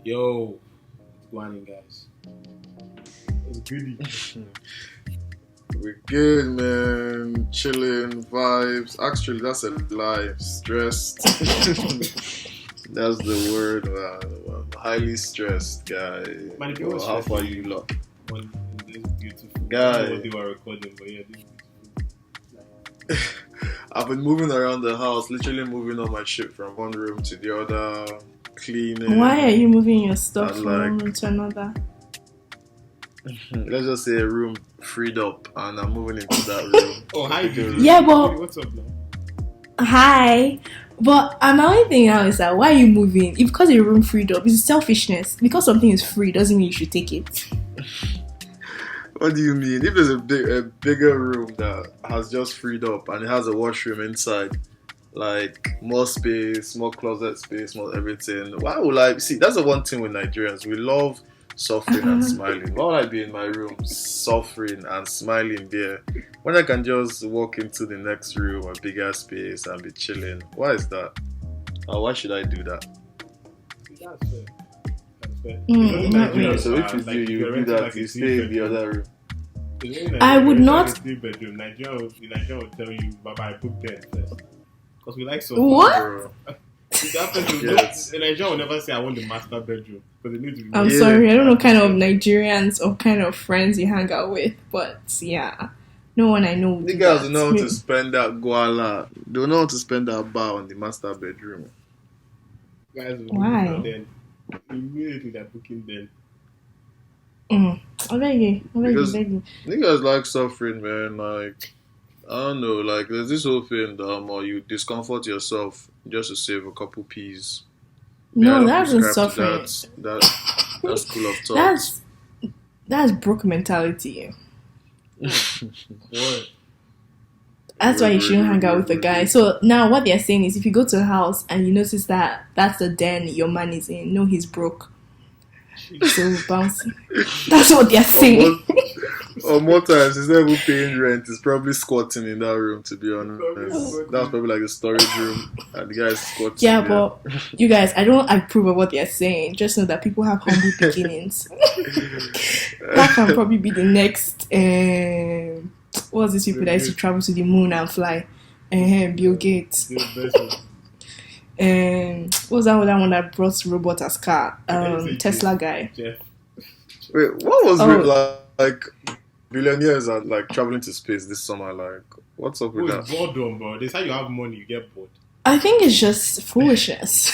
Yo, good morning, guys. It's goody. We're good, man. Chilling, vibes. Actually, that's a lie. Stressed. That's the word, man. I'm highly stressed, guy. Man, if you Well, was how stressed, far you lot? One this beautiful. Guy. I don't know what they were recording, but yeah, this beautiful. I've been moving around the house, literally moving all my shit from one room to the other, cleaning. Why are you moving your stuff And, from one room to another? Let's just say a room freed up, and I'm moving into that room. Oh, hi, Judy. Yeah, but- What's up now? Hi. But my only thing now is that why are you moving? If because your room freed up, it's selfishness. Because something is free doesn't mean you should take it. What do you mean? If there's a bigger room that has just freed up and it has a washroom inside, like more space, more closet space, more everything, why would I see? That's the one thing with Nigerians. We love suffering and smiling. Why would I be in my room suffering and smiling there when I can just walk into the next room, a bigger space, and be chilling? Why is that? Or why should I do that? That's fair. That's fair. Mm, So if you do, you do that, you stay in the other room. I would not- Three-bedroom. Nigeria will tell you, Baba, I booked there first. Because we like so. What? Bro. That person, Yes. in Nigeria will never say, I want the master bedroom. Because it needs to be. I'm Yeah. sorry, I don't know kind of Nigerians or kind of friends you hang out with, but yeah, no one I know. would do Niggas that. don't know how to spend that guala. They don't know how to spend that bar on the master bedroom. Guys will Why? book then. Immediately they're booking then. I beg you, Because- beg you. Niggas like suffering, man. Like, I don't know. Like, there's this whole thing that you discomfort yourself just to save a couple peas. Me, I No, don't that's prescribe to suffering. that school of thought. That's broke mentality. What? That's why you shouldn't hang out with a guy. So now what they're saying is if you go to a house and you notice that that's the den your man is in, no, he's broke. So bounce. That's what they're saying. Or more times, instead of paying rent, he's probably squatting in that room, to be honest. That's probably like the storage room, and the guy's squatting. Yeah, there. but you guys, I don't approve of what they're saying. Just know that people have humble beginnings. That can probably be the next. What's these people that used to travel to the moon and fly? Bill Gates. What was that one that brought robot as car? Tesla guy. Jeff. Wait, what was Oh. with like billionaires are like traveling to space this summer? Like, what's up Who with is that? boredom, bro? They say you have money, you get bored. I think it's just foolishness.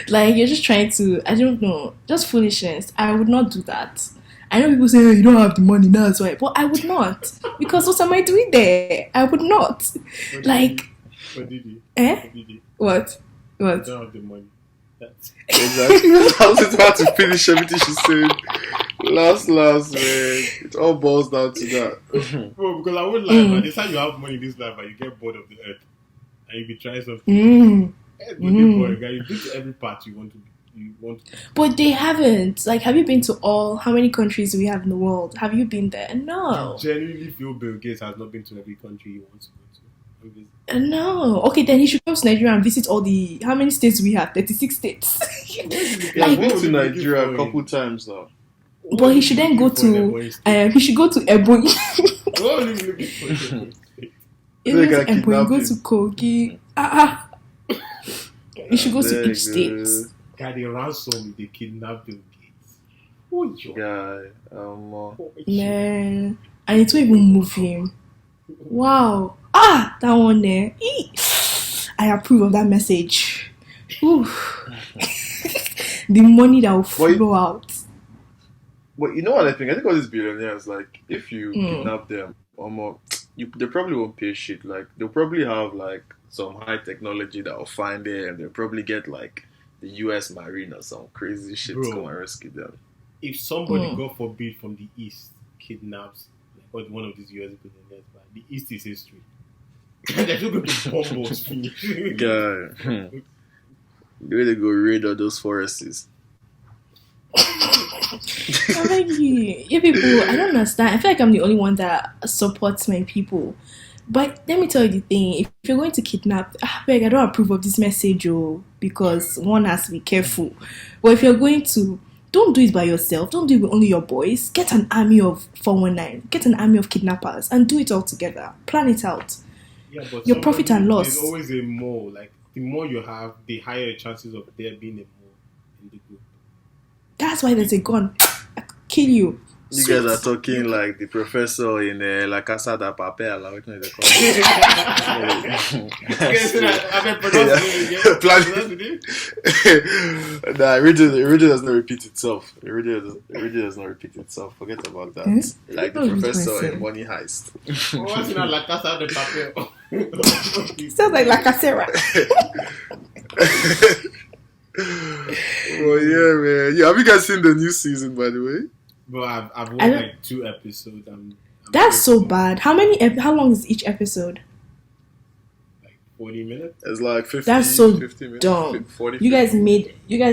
Like you're just trying to, I don't know, just foolishness. I would not do that. I know people say, "Oh, you don't have the money, that's why," but I would not, because what am I doing there? I would not. Like, What did he? eh? What did he? What? You What? don't have the money. That's Exactly. I was about to finish everything she said. Last, man. It all boils down to that. bro, because I won't lie, man. They say you have money in this life, but you get bored of the earth, and you be trying something. Mm. It's really boring, guy. You go to every part you want to. But they haven't. Like, have you been to how many countries do we have in the world? Have you been there? No. I genuinely feel Bill Gates has not been to every country he wants to go to. No. Okay, then he should come to Nigeria and visit all the, how many states do we have? 36 states. Yeah, I've What been was to he looking Nigeria for a couple times now. But he should then go to, he should go to Ebonyi. What was he looking for? He They should go can to Ebonyi, kidnap go him. to Kogi. You should go to each state. Guy, they ransom, they kidnap Bill Gates. Who is your Guy, Man, and it won't even move him. Wow. That one there. I approve of that message. Ooh. The money that will flow out. But you know what I think? I think all these billionaires, like, if you kidnap them or more, they probably won't pay shit. Like, they'll probably have like some high technology that will find it, and they'll probably get like the US Marine or some crazy shit to come and rescue them. If somebody, God forbid, from the East kidnaps like, one of these US billionaires, man, the East is history. They're not going to bomb us. Guy, the way they go raid all those forests. I beg you. You people, I don't understand. I feel like I'm the only one that supports my people. But let me tell you the thing: if you're going to kidnap, beg, I don't approve of this message, because one has to be careful. But if you're going to, don't do it by yourself. Don't do it with only your boys. Get an army of 419. Get an army of kidnappers and do it all together. Plan it out. Yeah, but Your profit and loss. There's always a more. Like the more you have, the higher the chances of there being a more in the group. That's why there's a gun. I could kill you. You Sweet. guys are talking like the professor in La Casa de Papel. Like, what do they call it? Nah, it does not repeat itself. It really does not repeat itself. Forget about that. Like the professor in Money Heist. What's in La Casa de Papel? Sounds like La Casera. Oh yeah, man. Yeah, have you guys seen the new season, by the way? Bro, I've watched like 2 episodes. That's so bad. How long is each episode? Like 40 minutes. It's like 50. That's so 50 minutes, dumb. 40, You guys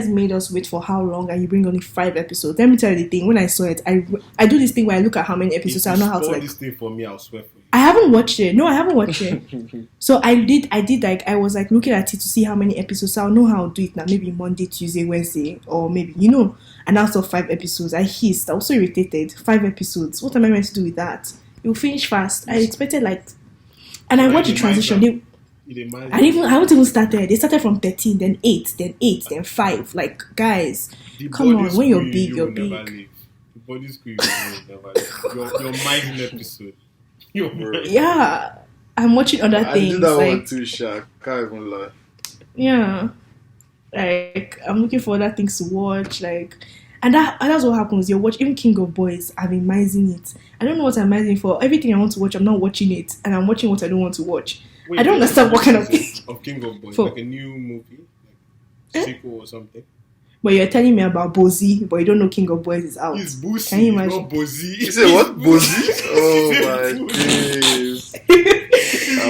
made us wait for how long, and you bring only 5 episodes. Let me tell you the thing. When I saw it, I do this thing where I look at how many episodes. I know how to like. This thing for me, I'll swear for you. I haven't watched it. No, I haven't watched it. So I did like, I was like looking at it to see how many episodes. So I'll know how I'll do it now. Maybe Monday, Tuesday, Wednesday, or maybe, and out of 5 episodes, I hissed. I was so irritated. 5 episodes. What am I meant to do with that? You'll finish fast. I expected and I watched the transition. I haven't even started. They started from 13, then 8, then 8, then 5. Like, guys, come on. When you're big, you're big. The body school, you will never leave. Your mind in episode. Yeah, I'm watching other things. I did that one too, Shaq. Can't even lie. Yeah, like I'm looking for other things to watch. Like, and that's what happens. You watch even King of Boys. I'm minimizing it. I don't know what I'm minimizing for. Everything I want to watch, I'm not watching it, and I'm watching what I don't want to watch. Wait, I don't understand what kind of King of Boys, like a new movie, like sequel or something. But you're telling me about Boosie, but you don't know King of Boys is out. It's Boosie, can you imagine? not Boosie. You say what? Boosie? Oh my days.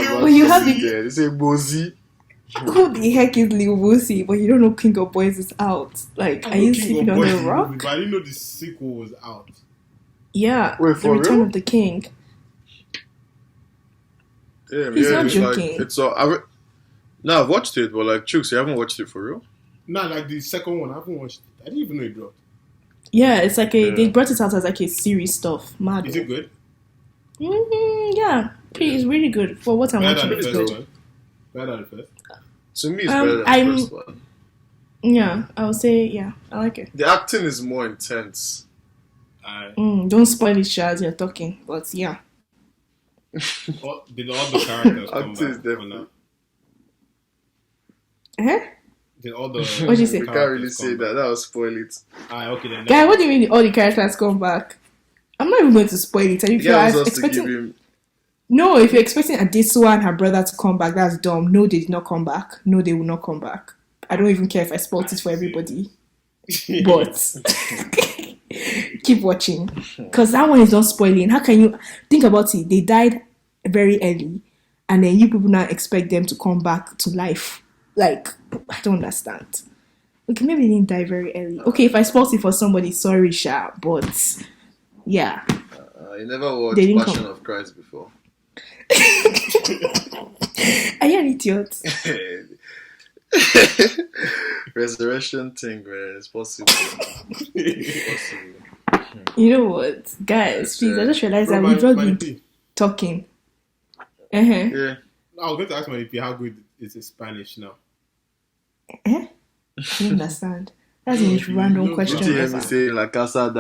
Well, you have it. You say Boosie. Who the heck is Lil Boosie? But you don't know King of Boys is out. Like, are you sleeping on the rock? Movie, but I didn't know the sequel was out. Yeah, wait, The Return real? of the King. Yeah, He's not joking. Like, I've watched it, but like, Chooks, you haven't watched it for real? Nah, like the second one, I haven't watched it. I didn't even know it dropped. Yeah, it's like they brought it out as like a series stuff. Mad. Is it good? Yeah, it's really good for what I'm watching. It's good. Better than the first. To me, it's better than the first one. Yeah, I would say I like it. The acting is more intense. Don't spoil it, Shaz. You're talking, but yeah. Did all the characters come back? Definitely. Did all the what did you say? We can't really say that. That will spoil it. Okay then. Guy, what do you mean all the characters come back? I'm not even going to spoil it. And if you're expecting, no, if you're expecting Adesua and her brother to come back, that's dumb. No, they did not come back. No, they will not come back. I don't even care if I spoiled it for everybody. But keep watching, because that one is not spoiling. How can you think about it? They died very early, and then you people now expect them to come back to life. Like, I don't understand. Okay, maybe they didn't die very early. Okay, if I spoiled it for somebody, sorry, Sha. But yeah, you never watched Passion of Christ before. Are you an idiot? Resurrection thing, man. It's possible. It's possible. You know what, guys? Please, I just realized that we've not been talking. Yeah. I was going to ask my EP how good is his Spanish now. I don't understand. That's the most random question. Didn't you hear me saying La Casa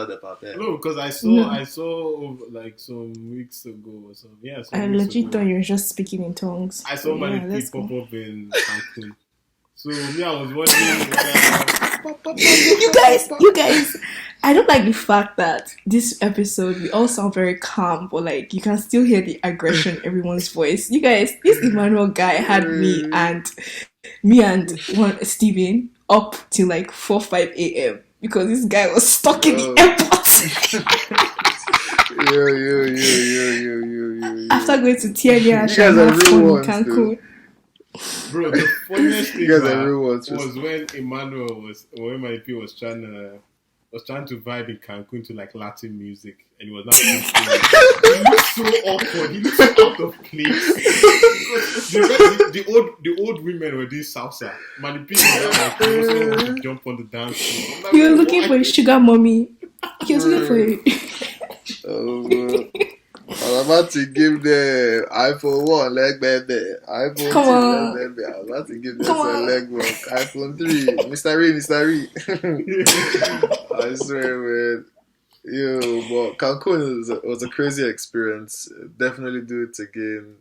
de Papel? No, because I saw like some weeks ago or something. Yeah, I legit thought you were just speaking in tongues. I saw my EP pop up in Cancun. So I was wondering. You guys, I don't like the fact that this episode we all sound very calm, but like you can still hear the aggression in everyone's voice. You guys, this Emmanuel guy had me and Steven up till like 4-5 a.m. because this guy was stuck in the airport. After going to Tiania and have fun in Cancun. Bro, the funniest thing was when when my EP was trying to vibe in Cancun to like Latin music, and he was not. He looked so awkward. He looked so out of place. the old women were doing salsa. Man, the people were like, he also wanted to jump on the dance floor. Like, He was looking for his sugar mommy. He was looking for it. I was about to give the iPhone 1 leg baby. iPhone Come 2 on. leg baby. I was about to give them Come some on. leg work. iPhone 3. Mr. Ree. I swear, man. Yo, but Cancun was a crazy experience. Definitely do it again.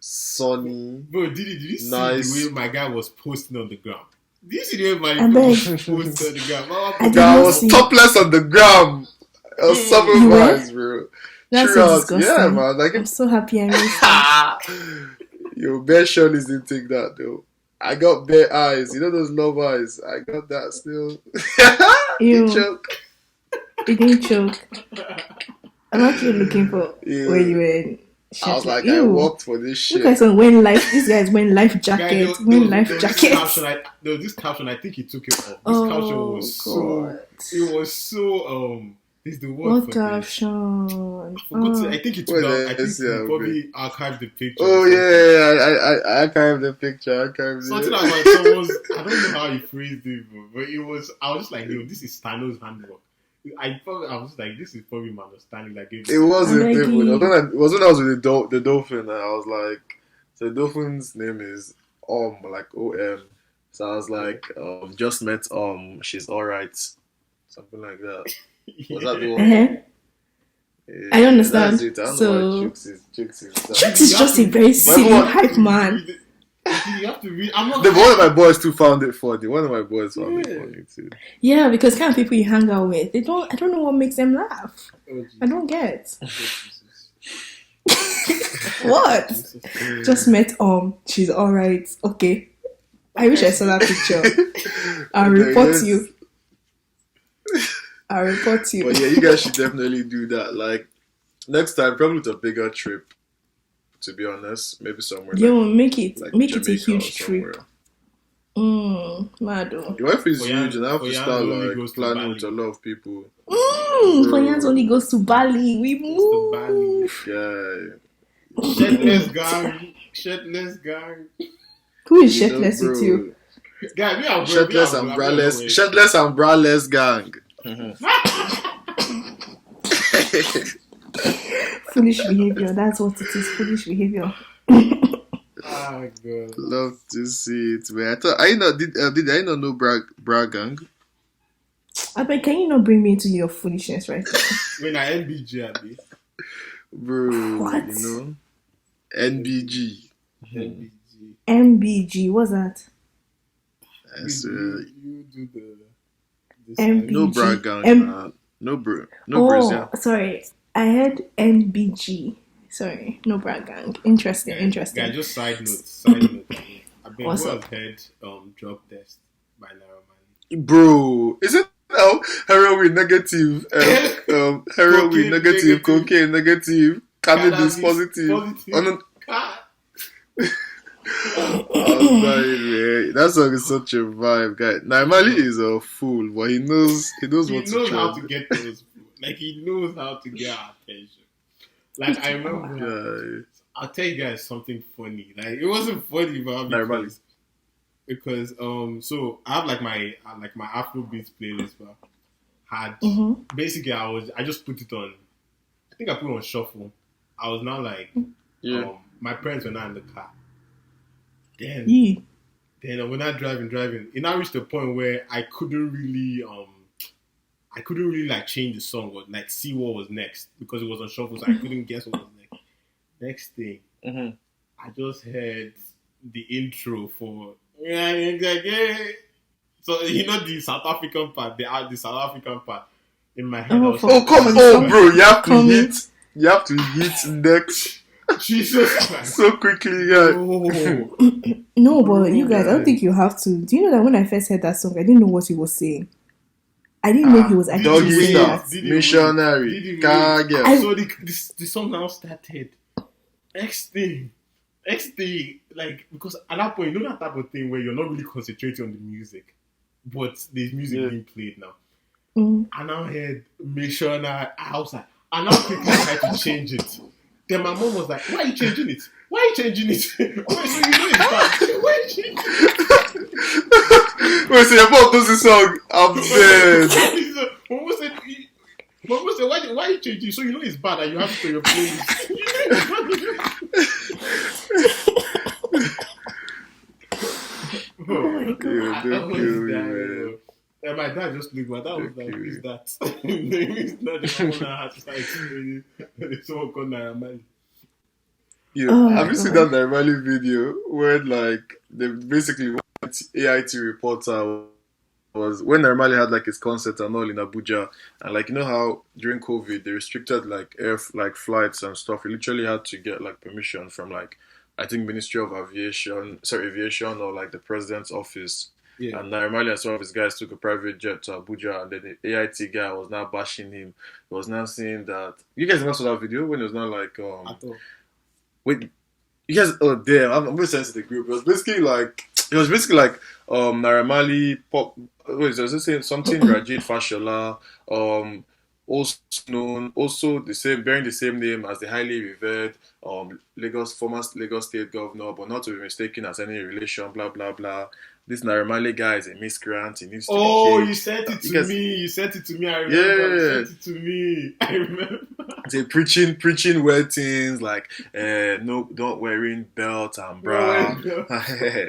Sunny. Bro, did you see Nice. the way my guy was posting on the ground? Did you see the way I my bet. was posting on the ground? I did I not was see. topless on the ground. I was summer You were? vibes, bro. That's True so out. disgusting. Yeah, man. Like, I'm so happy I missed that. yo, bare shawlies didn't take that though. I got bare eyes. You know those love eyes? I got that still. Ew. You choke. You didn't choke. I'm actually looking for Yeah. where you were. I was like, Ew. I worked for this You shit. guys are wearing life. These guys wearing life Guy, jackets. there Wearing was life this jackets. caption, there was this caption, I think he took it off. This caption Oh was God. it was so, this is the word What for caption? this. I forgot to, I think he took Wait, it off. I think let's he see how probably archived the picture. Oh or something. yeah, I archived the picture. Something it. like someone's, I don't know how he phrased it, but it was, I was just like, yo, this is Thanos' handwork. I was just like, this is probably my understanding. Like, It wasn't Already. people. It was when I was with the dolphin. And I was like, so the dolphin's name is like OM. So I was like, just met she's alright, something like that. Was that the one? Uh-huh. Yeah, I understand. That's it. I don't So- know why Jukes is. That is just a very silly Everyone- hype man. You have to read. I'm not. One of my boys too found it funny. One of my boys found it funny too. Yeah, because kind of people you hang out with, I don't know what makes them laugh. Oh, I don't get. Jesus. What? Jesus. Just met she's alright. Okay. I wish I saw that picture. I'll report you. I'll report you. But yeah, you guys should definitely do that. Like next time, probably with a bigger trip. To be honest, maybe somewhere. Yeah, like, well, make it a Jamaica huge or trip. somewhere. Mado. Your wife is For huge, and I have to Yan start only like goes to planning Bali. with a lot of people. Fanyans only goes to Bali. We to Bali. move. Yeah, Shirtless gang. Who is you know, shirtless bro. with you? Guy, we are Shirtless and braless, shirtless and braless gang. Foolish behavior. That's what it is. Foolish behavior. Oh god. Love to see it, man. I thought I not know bra gang. I bet, can you not bring me into your foolishness right now? When I NBG at this. Bro, What? you know, NBG. NBG. MBG, what's that? I swear. You do the MB. No bra BG. gang. No bro. No bros. Yeah. Sorry. I heard MBG. Sorry, no bra gang. Interesting. Yeah, just side note. I've been What's who up? has heard drug test by Naira Marley. Bro, is it now heroin negative? Heroin Cocaine negative, negative. cocaine negative, cannabis positive. Oh, no. God. I'm dying, man. That song is such a vibe, guy. Naimali is a fool, but he knows He what knows to how try. to get those. Like he knows how to get our attention. Like I remember. Guy. I'll tell you guys something funny. Like it wasn't funny, but because so I have like my Afrobeats playlist, but had basically I just put it on. I think I put it on shuffle. I was now like, Yeah. my parents were not in the car. Then Yee. we're not driving. It now reached a point where I couldn't really like change the song or like see what was next because it was on shuffle, so I couldn't guess what was next. Next thing, I just heard the intro for so you know the South African part, the South African part in my head. I was Oh come on, bro! You have to hit next Jesus Christ. so quickly, guy. Oh. No, but you guys, I don't think you have to. Do you know that when I first heard that song, I didn't know what he was saying. I didn't know he was actually Doggy saying style, that. Did he missionary, car girl. So the song now started. Next thing, like because at that point, you know that type of thing where you're not really concentrating on the music, but there's music being played now. I now heard missionary. I was like, I now quickly tried to change it. Then my mom was like, "Why are you changing it? Why are you changing it? Oh, so you know it's bad. Why are you changing it?" Wait, so your mom knows this song? I'm dead. Mom said, why are you changing it? So you know it's bad and you have to put your playlist. Oh my god. And my dad just looked, my dad was like, who is that? It's not the one that had to start explaining. There's someone called Naramali. Have you seen that Naramali video where like they basically AIT reporter was when Naramali had like his concert and all in Abuja, and like you know how during COVID they restricted like flights and stuff. You literally had to get like permission from like I think Ministry of Aviation or like the President's office. Yeah. And Naramali and some of his guys took a private jet to Abuja, and then the AIT guy was now bashing him. He was now saying that you guys never saw that video when it was not like wait, you guys, oh damn, I'm going to send it to the group. It was basically like Naramali pop. Wait, was it saying something Rajit Fashola, also bearing the same name as the highly revered former Lagos State Governor, but not to be mistaken as any relation. Blah blah blah. This Naramali guy is a miscreant. He needs to be killed. You sent it to me. You sent it to me. I remember. Yeah. You sent it to me. I remember. They preaching weird things like no, don't wearing belt and bra.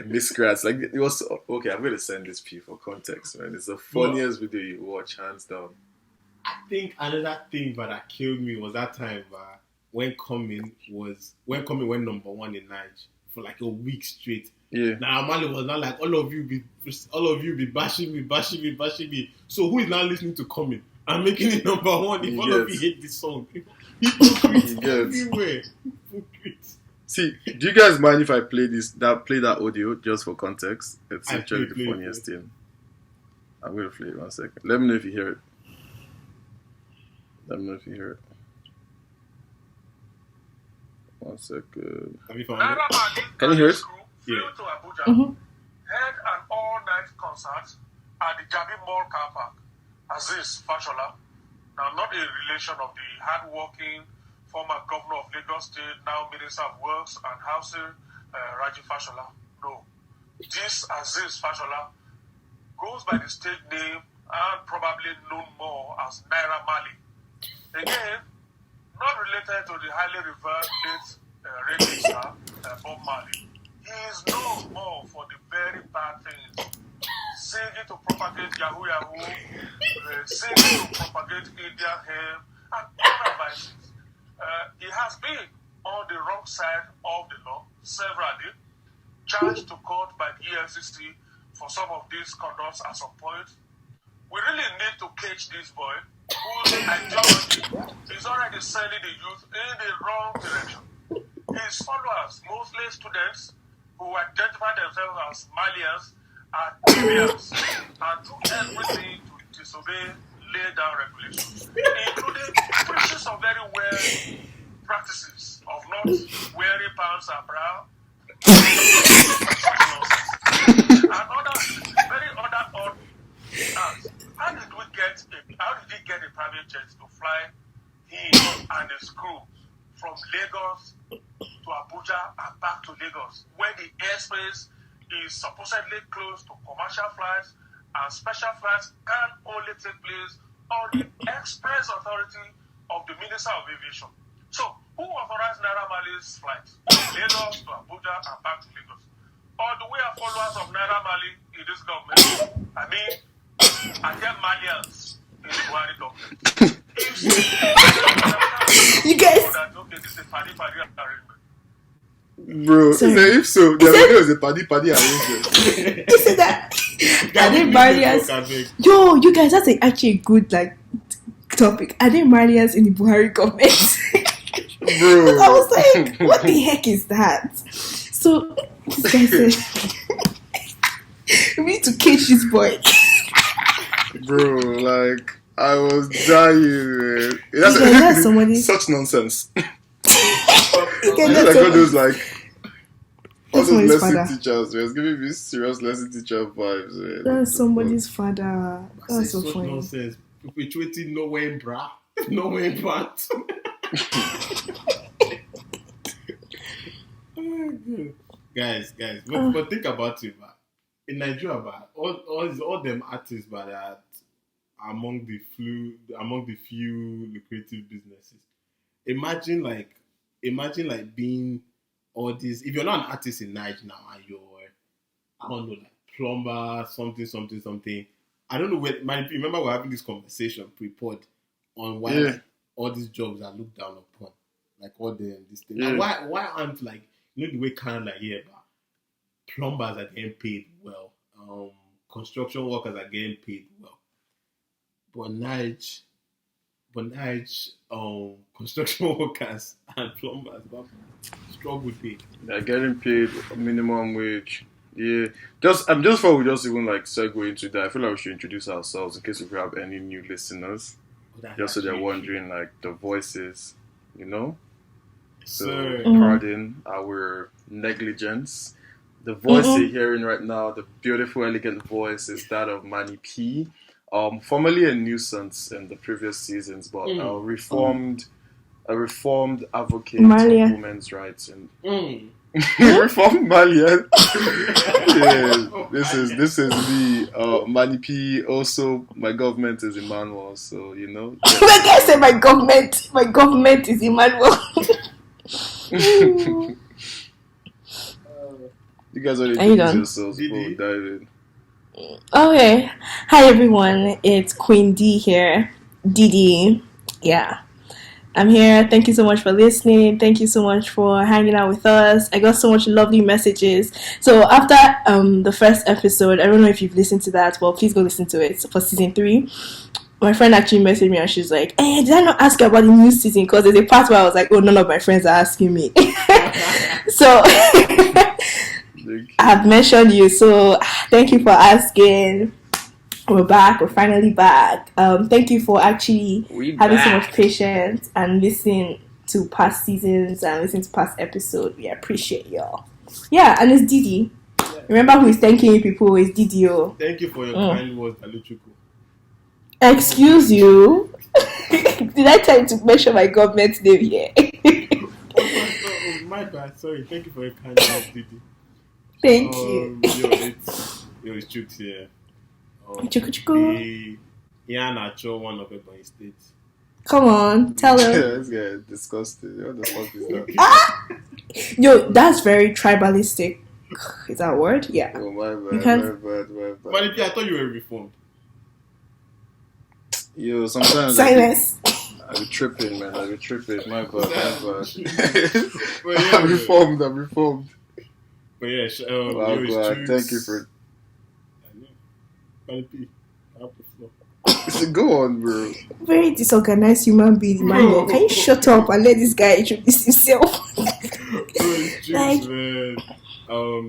Miscreants. Like it was okay. I'm gonna send this P for context, man. It's the funniest video you watch, hands down. I think another thing that killed me was that time when Coming went number one in Nigeria for like a week straight. Yeah. Now Amali was not like all of you be bashing me. So who is now listening to Coming and making it number one if all of you hate this song? Hypocrites everywhere. Hypocrites. See, do you guys mind if I play that audio just for context? It's actually the funniest thing. I'm gonna play it 1 second. Let me know if you hear it. One second. Have you found it? Can you hear it? Flew to Abuja, held an all-night concert at the Jabi Mall car park. Aziz Fashola, now not a relation of the hard-working former governor of Lagos State, now Minister of Works and Housing, Raji Fashola. No. This Aziz Fashola goes by the stage name and probably known more as Naira Marley. Again, not related to the highly revered late reggae star, Bob Marley. He is known more for the very bad things. Singing to propagate YOUUU, singing to propagate Indian hemp, and other vices. He has been on the wrong side of the law severally, charged to court by the EFCC for some of these conducts at some point. We really need to catch this boy, whose ideology is already sending the youth in the wrong direction. His followers, mostly students, who identify themselves as Malians are deviants and do everything to disobey laid down regulations, including preaching some very weird practices of not wearing pants and bra, and other very other odd acts. How did he get a private jet to fly him and his crew from Lagos to Abuja and back to Lagos, when the airspace is supposedly closed to commercial flights and special flights can only take place on the express authority of the Minister of Aviation? So, who authorized Naira Marley's flights from Lagos to Abuja and back to Lagos? Or do we have followers of Naira Marley in this government? I mean, are there Malians in the Buhari government? You guys. Okay, this is a party arrangement. Bro, if so, there was a paddy arrangement. You said that? Are they Marians? Yo, you guys, that's actually a good topic. Are they Marians in the Buhari government? Bro, I was like, what the heck is that? So this guy said, we need to catch this boy. Bro, I was dying, man. That's such nonsense. All those lesson teachers, man. It's giving me serious lesson teacher vibes, man. That's somebody's father. That's so funny. Nonsense. Perpetuating no wearing bra, no wearing pants. guys, but think about it, man. In Nigeria, man, all them artists, but that among the few lucrative businesses. Imagine like being all these. If you're not an artist in Nigeria now and you're, I don't know, like plumber, something. I don't know where. Remember we're having this conversation pre-pod on why like, all these jobs are looked down upon, like all this thing. Yeah. Now, why aren't like the way Canada here, but plumbers are getting paid well, construction workers are getting paid well, but construction workers and plumbers struggle pay. They're getting paid minimum wage. Yeah, just before we just even like segue into that, I feel like we should introduce ourselves in case we have any new listeners. Just so they're wondering like the voices, you know. So pardon our negligence. The voice you're hearing right now, the beautiful, elegant voice, is that of Manny P. Formerly a nuisance in the previous seasons, but a reformed advocate of women's rights and reformed Malian. Yeah, this is me, Manny P. Also, my government is Emmanuel, so you know. Like I said, my government is Emmanuel. You guys already introduced yourselves before we dive in. Okay. Hi everyone, it's Queen D here. Didi. Yeah. I'm here. Thank you so much for listening. Thank you so much for hanging out with us. I got so much lovely messages. So after the first episode, I don't know if you've listened to that, well please go listen to it. So for season 3. My friend actually messaged me and she's like, hey, did I not ask you about the new season? Because there's a part where I was like, oh, none of my friends are asking me. So I've mentioned you, so thank you for asking. We're back. We're finally back. Thank you for actually having so much patience and listening to past seasons and listening to past episodes. We appreciate y'all. Yeah, and it's Didi. Yeah. Remember who is thanking you people? It's Didi. Thank you for your kind words, Aluchuku. Excuse you? Did I tell you to mention my government name here? Oh, my bad. Sorry. Thank you for your kind words, Didi. Thank you. It's Chooks here. Chuku. One of Ebonyi State. Come on, tell her. Yeah, this guy is disgusting. What the fuck is that? Yo, that's very tribalistic. Is that a word? Yeah. Oh, my bad. But I thought you were reformed. Yo, sometimes silence. I be tripping, man. My bad. Yeah, I'm reformed. But yeah, thank you for. P. Go on, bro. Very disorganized human being, Emmanuel. Can you shut up and let this guy introduce himself? Bro, it's James, man.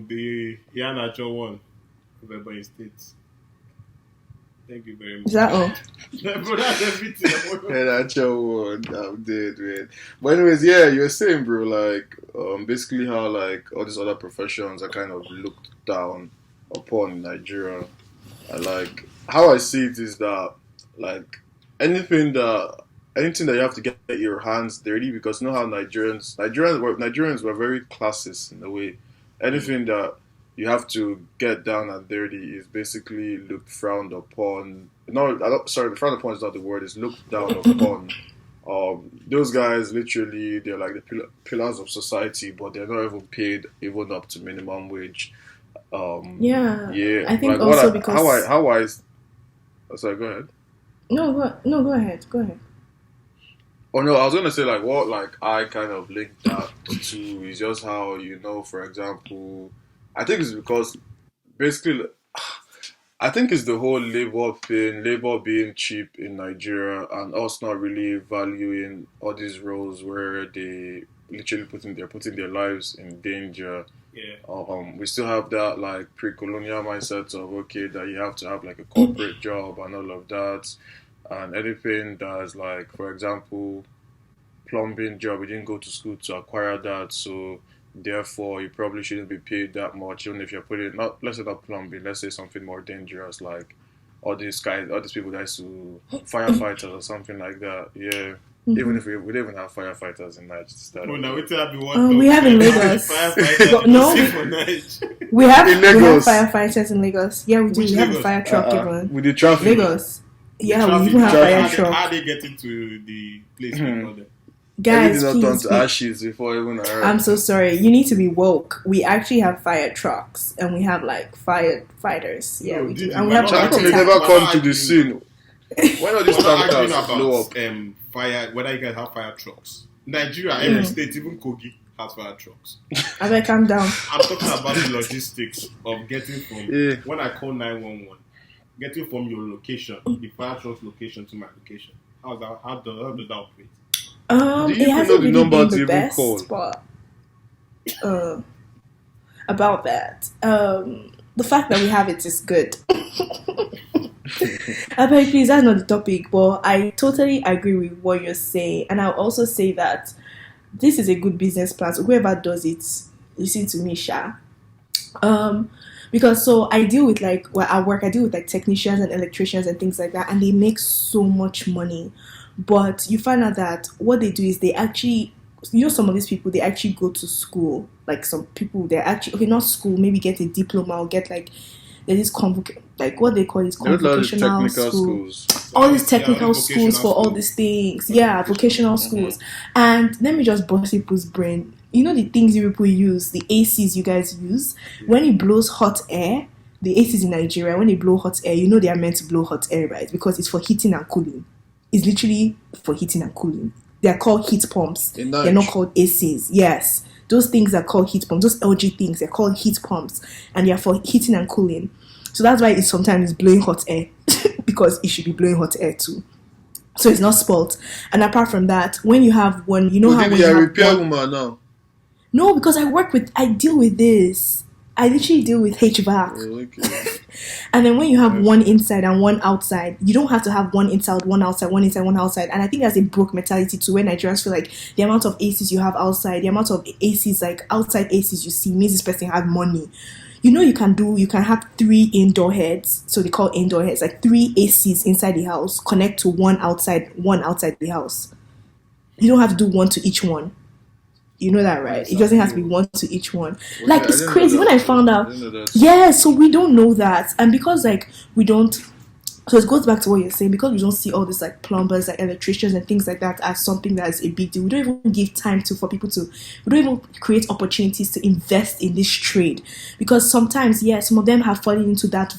The Yanacho one of Ebonyi State. Thank you very much. Is that all? Bro, that's everything. Yanacho one. I'm dead, man. But anyways, yeah, you were saying, bro, like, basically how like all these other professions are kind of looked down upon in Nigeria. And like how I see it is that like anything that you have to get your hands dirty, because you know how Nigerians were very classist in a way. Anything that you have to get down and dirty is basically looked frowned upon. Frowned upon is not the word. It's looked down upon. Those guys literally they're like the pillars of society, but they're not even paid even up to minimum wage. Yeah. I think like also because sorry, go ahead. No, go ahead. Oh no, I was gonna say like what like I kind of linked that to is just how, you know, for example, I think it's because basically I think it's the whole labor being cheap in Nigeria and us not really valuing all these roles where they literally putting their lives in danger. Yeah. We still have that like pre-colonial mindset of okay that you have to have like a corporate job and all of that, and anything that's like, for example, plumbing job, you didn't go to school to acquire that, so therefore you probably shouldn't be paid that much, even if you're putting let's say not plumbing, let's say something more dangerous like all these people that used to firefighters or something like that. Yeah. Even if we don't even have firefighters in Nigeria. Oh, now we have in Lagos. No, we have firefighters in Lagos. Yeah, we do. We have a fire truck even. With the traffic. Lagos. Yeah, we even have fire truck. How they get into the place? Guys, please. Not to ashes before even arrive. I'm so sorry. You need to be woke. We actually have fire trucks and we have like firefighters. Yeah, we do. And we have. How come they never come to the scene? Why not this tankers blow up? Fire. Whether you guys have fire trucks. Nigeria, every state, even Kogi, has fire trucks. I better calm down. I'm talking about the logistics of getting from when I call 911, getting from your location, the fire truck's location to my location. How does that operate? Do you even know the number to even call? But, about that, the fact that we have it is good. But please, that's not the topic. But I totally agree with what you're saying, and I'll also say that this is a good business plan. So whoever does it, listen to me, Sha. Because so I deal with at work, I deal with like technicians and electricians and things like that, and they make so much money. But you find out that what they do is they actually, some of these people, they actually go to school. Like some people, they're actually, not school, maybe get a diploma or get there's this what they call it, convocational schools. All these technical schools for all these things. Yeah, vocational schools. And let me just bust people's brain. You know the things you people use, the ACs you guys use, when it blows hot air, the ACs in Nigeria, when they blow hot air, they are meant to blow hot air, right? Because it's for heating and cooling. It's literally for heating and cooling. They are called heat pumps. They're not called ACs. Yes. Those things are called heat pumps. Those LG things, they're called heat pumps. And they are for heating and cooling. So that's why it's sometimes blowing hot air. Because it should be blowing hot air too. So it's not spoiled. And apart from that, when you have one, how when you have repair woman now? No, because I deal with this. I literally deal with HVAC. Oh, okay. And then when you have one inside and one outside, you don't have to have one inside, one outside, one inside, one outside. And I think that's a broke mentality too, where Nigerians feel like the amount of ACs you have outside, the amount of ACs, like outside ACs you see, means this person has money. You can have 3 indoor heads, so they call indoor heads, like 3 ACs inside the house, connect to one outside the house. You don't have to do one to each one. You know that, right? It doesn't have to be one to each one. Okay, it's crazy when I found out. Yeah, so we don't know that. And because we don't, so it goes back to what you're saying, because we don't see all this plumbers, electricians and things like that as something that's a big deal. We don't even give time for people to, we don't even create opportunities to invest in this trade. Because sometimes, some of them have fallen into that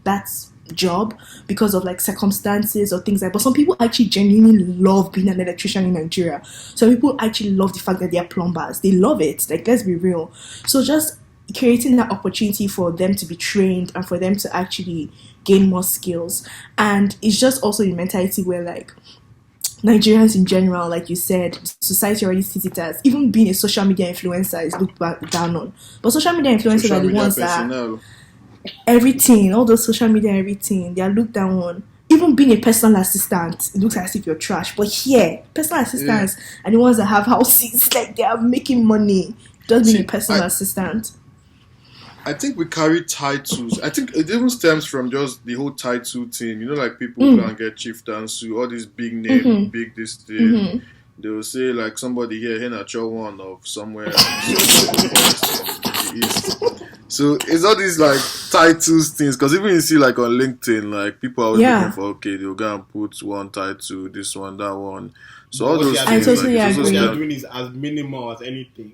that job because of circumstances or things but some people actually genuinely love being an electrician in Nigeria. Some people actually love the fact that they are plumbers. They love it. Let's be real. So just creating that opportunity for them to be trained and for them to actually gain more skills. And it's just also the mentality where Nigerians in general, like you said, society already sees it as, even being a social media influencer is looked down on. But social media influencers are the ones that everything, all those social media, everything, they are looked down on. Even being a personal assistant, it looks as if you're trash. But here, personal assistants are the ones that have houses, they are making money. Just being a personal assistant. I think we carry titles. I think it even stems from just the whole title thing. People can get chieftaincy, all these big names, big this thing. They will say somebody here, Henacho one of somewhere in the east. So it's all these titles things, because even you see on LinkedIn, people are always looking for, they'll go and put one title, this one, that one. So all those things, I totally agree. What they are doing is as minimal as anything.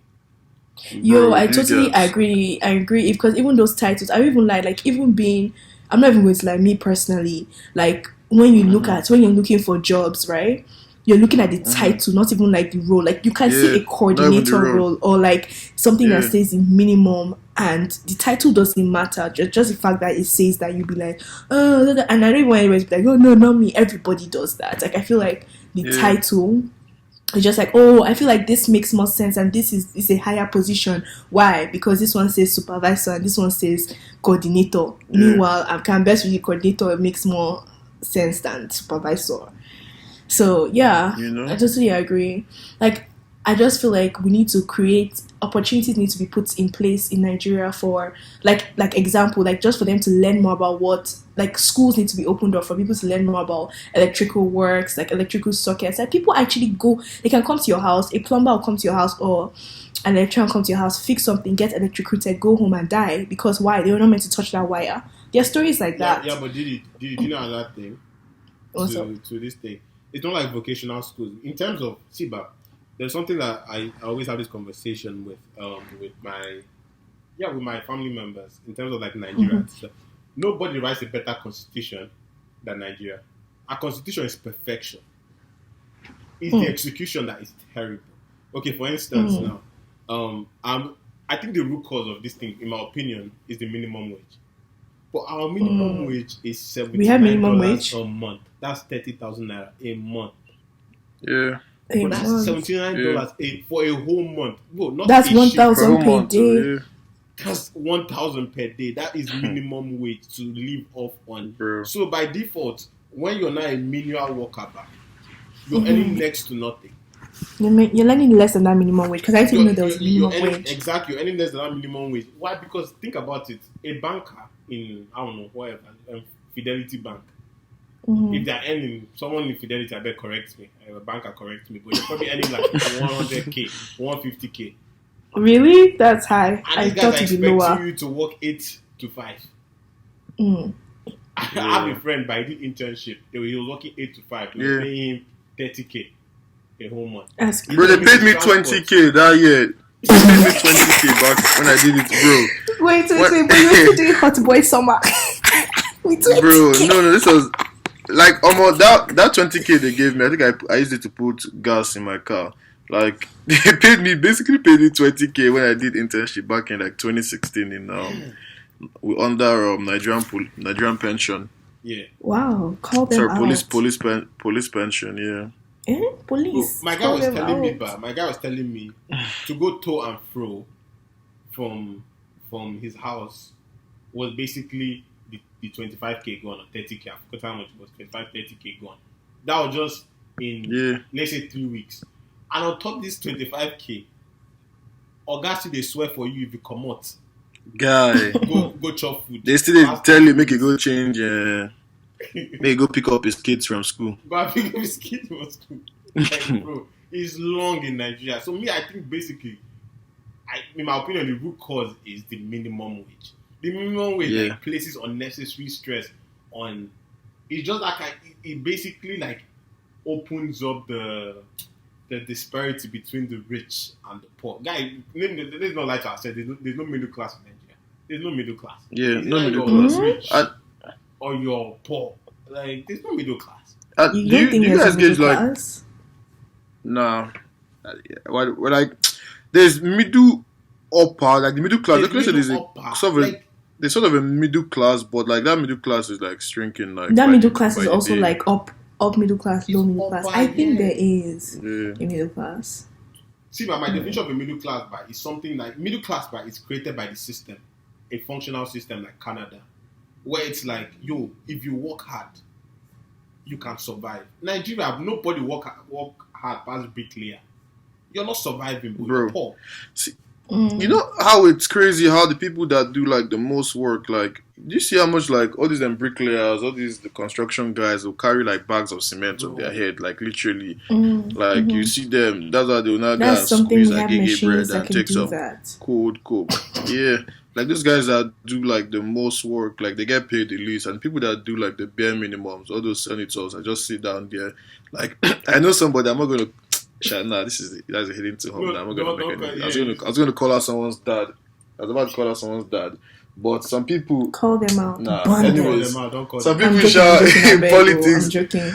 I totally agree. I agree, because even those titles, I even even being, I'm not even going to me personally, when you look at, when you're looking for jobs, right? You're looking at the title, not even the role. You can see a coordinator role or something that says the minimum, and the title doesn't matter. Just the fact that it says that, you'll be oh, and I don't want anyone to be oh no, not me. Everybody does that. I feel the title is just oh, I feel this makes more sense, and this is a higher position. Why? Because this one says supervisor and this one says coordinator. Meanwhile, I can best with the coordinator. It makes more sense than supervisor. So I totally agree. I just feel like we need to create opportunities need to be put in place in Nigeria for like example, like just for them to learn more about what like schools need to be opened up for people to learn more about electrical works, like electrical sockets. Like people actually go, they can come to your house, a plumber will come to your house or an electrician will come to your house, fix something, get electrocuted, go home and die. Because why? They were not meant to touch that wire. There are stories like that. Yeah, but did you know another thing? To this thing? It's not like vocational schools. In terms of Siba, there's something that I always have this conversation with my family members in terms of like Nigeria. Mm-hmm. So, nobody writes a better constitution than Nigeria. Our constitution is perfection. It's the execution that is terrible. Okay, for instance, now, I think the root cause of this thing, in my opinion, is the minimum wage. But our minimum wage is $79 a month. That's 30,000 naira a month. Yeah. But that's $79 for a whole month. Bro, not that's 1,000 per month, day. That's 1,000 per day. That is minimum wage to live off on. Bro. So by default, when you're not a manual worker, you're earning next to nothing. You're earning less than that minimum wage because I didn't know there was a minimum wage. Exactly, you're earning less than that minimum wage. Why? Because think about it. A banker in Fidelity Bank. If they're earning, someone in Fidelity, I bet correct me. A banker correct me, but you're probably earning like 100k, 150k. Really? That's high. And I these thought guys are it'd be lower. expecting you to work 8 to 5. I have a friend by the internship. He was working 8 to 5. They were paying him 30k a whole month. Bro, they paid me 20k that year. They paid me 20k back when I did it, bro. Wait, but you were still doing Hot Boy Summer. Bro, no, this was like almost that 20k they gave me. I think I used it to put gas in my car. Like they basically paid me 20k when I did internship back in like 2016 in under Nigerian pension. Yeah. Wow, call them out. Police pension. Yeah. Police. My guy was telling me to go to and fro from his house was basically the 25k gone or 30k. I forgot how much it was. 25, 30k gone. That was just in let's say 3 weeks. And on top of this 25k, August they swear for you if you come out. Guy, go chop food. They still tell you make you go change. Make you go pick up his kids from school. But pick up his kids from school. Like, bro, it's long in Nigeria. So me, I think basically, in my opinion, the root cause is the minimum wage. The minimum wage like, places unnecessary stress on. It's just like it basically like opens up the disparity between the rich and the poor. Guy, there's no like I said. There's no middle class in Nigeria. There's no middle class. Yeah, it's no middle class. Rich or you're poor. Like there's no middle class. Do you guys get like? Nah. Well, like there's middle upper, like the middle class. There's sort of a middle class, but like that middle class is like shrinking. Like that middle class is also like up middle class, low middle class. I think there is a middle class. See, but my definition of a middle class is something like middle class is created by the system, a functional system like Canada, where it's like, yo, if you work hard, you can survive. Nigeria, nobody work hard past bricklayer. You're not surviving, bro. You're poor. See, you know how it's crazy how the people that do like the most work, like, do you see how much like all these bricklayers, all these the construction guys will carry like bags of cement on their head, like literally, like you see them. That's how they will not get squeeze like bread and take some cold coke. Yeah, like those guys that do like the most work, like they get paid the least, and people that do like the bare minimums, all those senators, I just sit down there. Like I know somebody, I'm not gonna. Nah, that's a hidden to home. I'm not gonna make it. I was gonna call out someone's dad. I was about to call out someone's dad, but some people call them out. Nah, anyways, don't call some them. people in politics. I'm joking.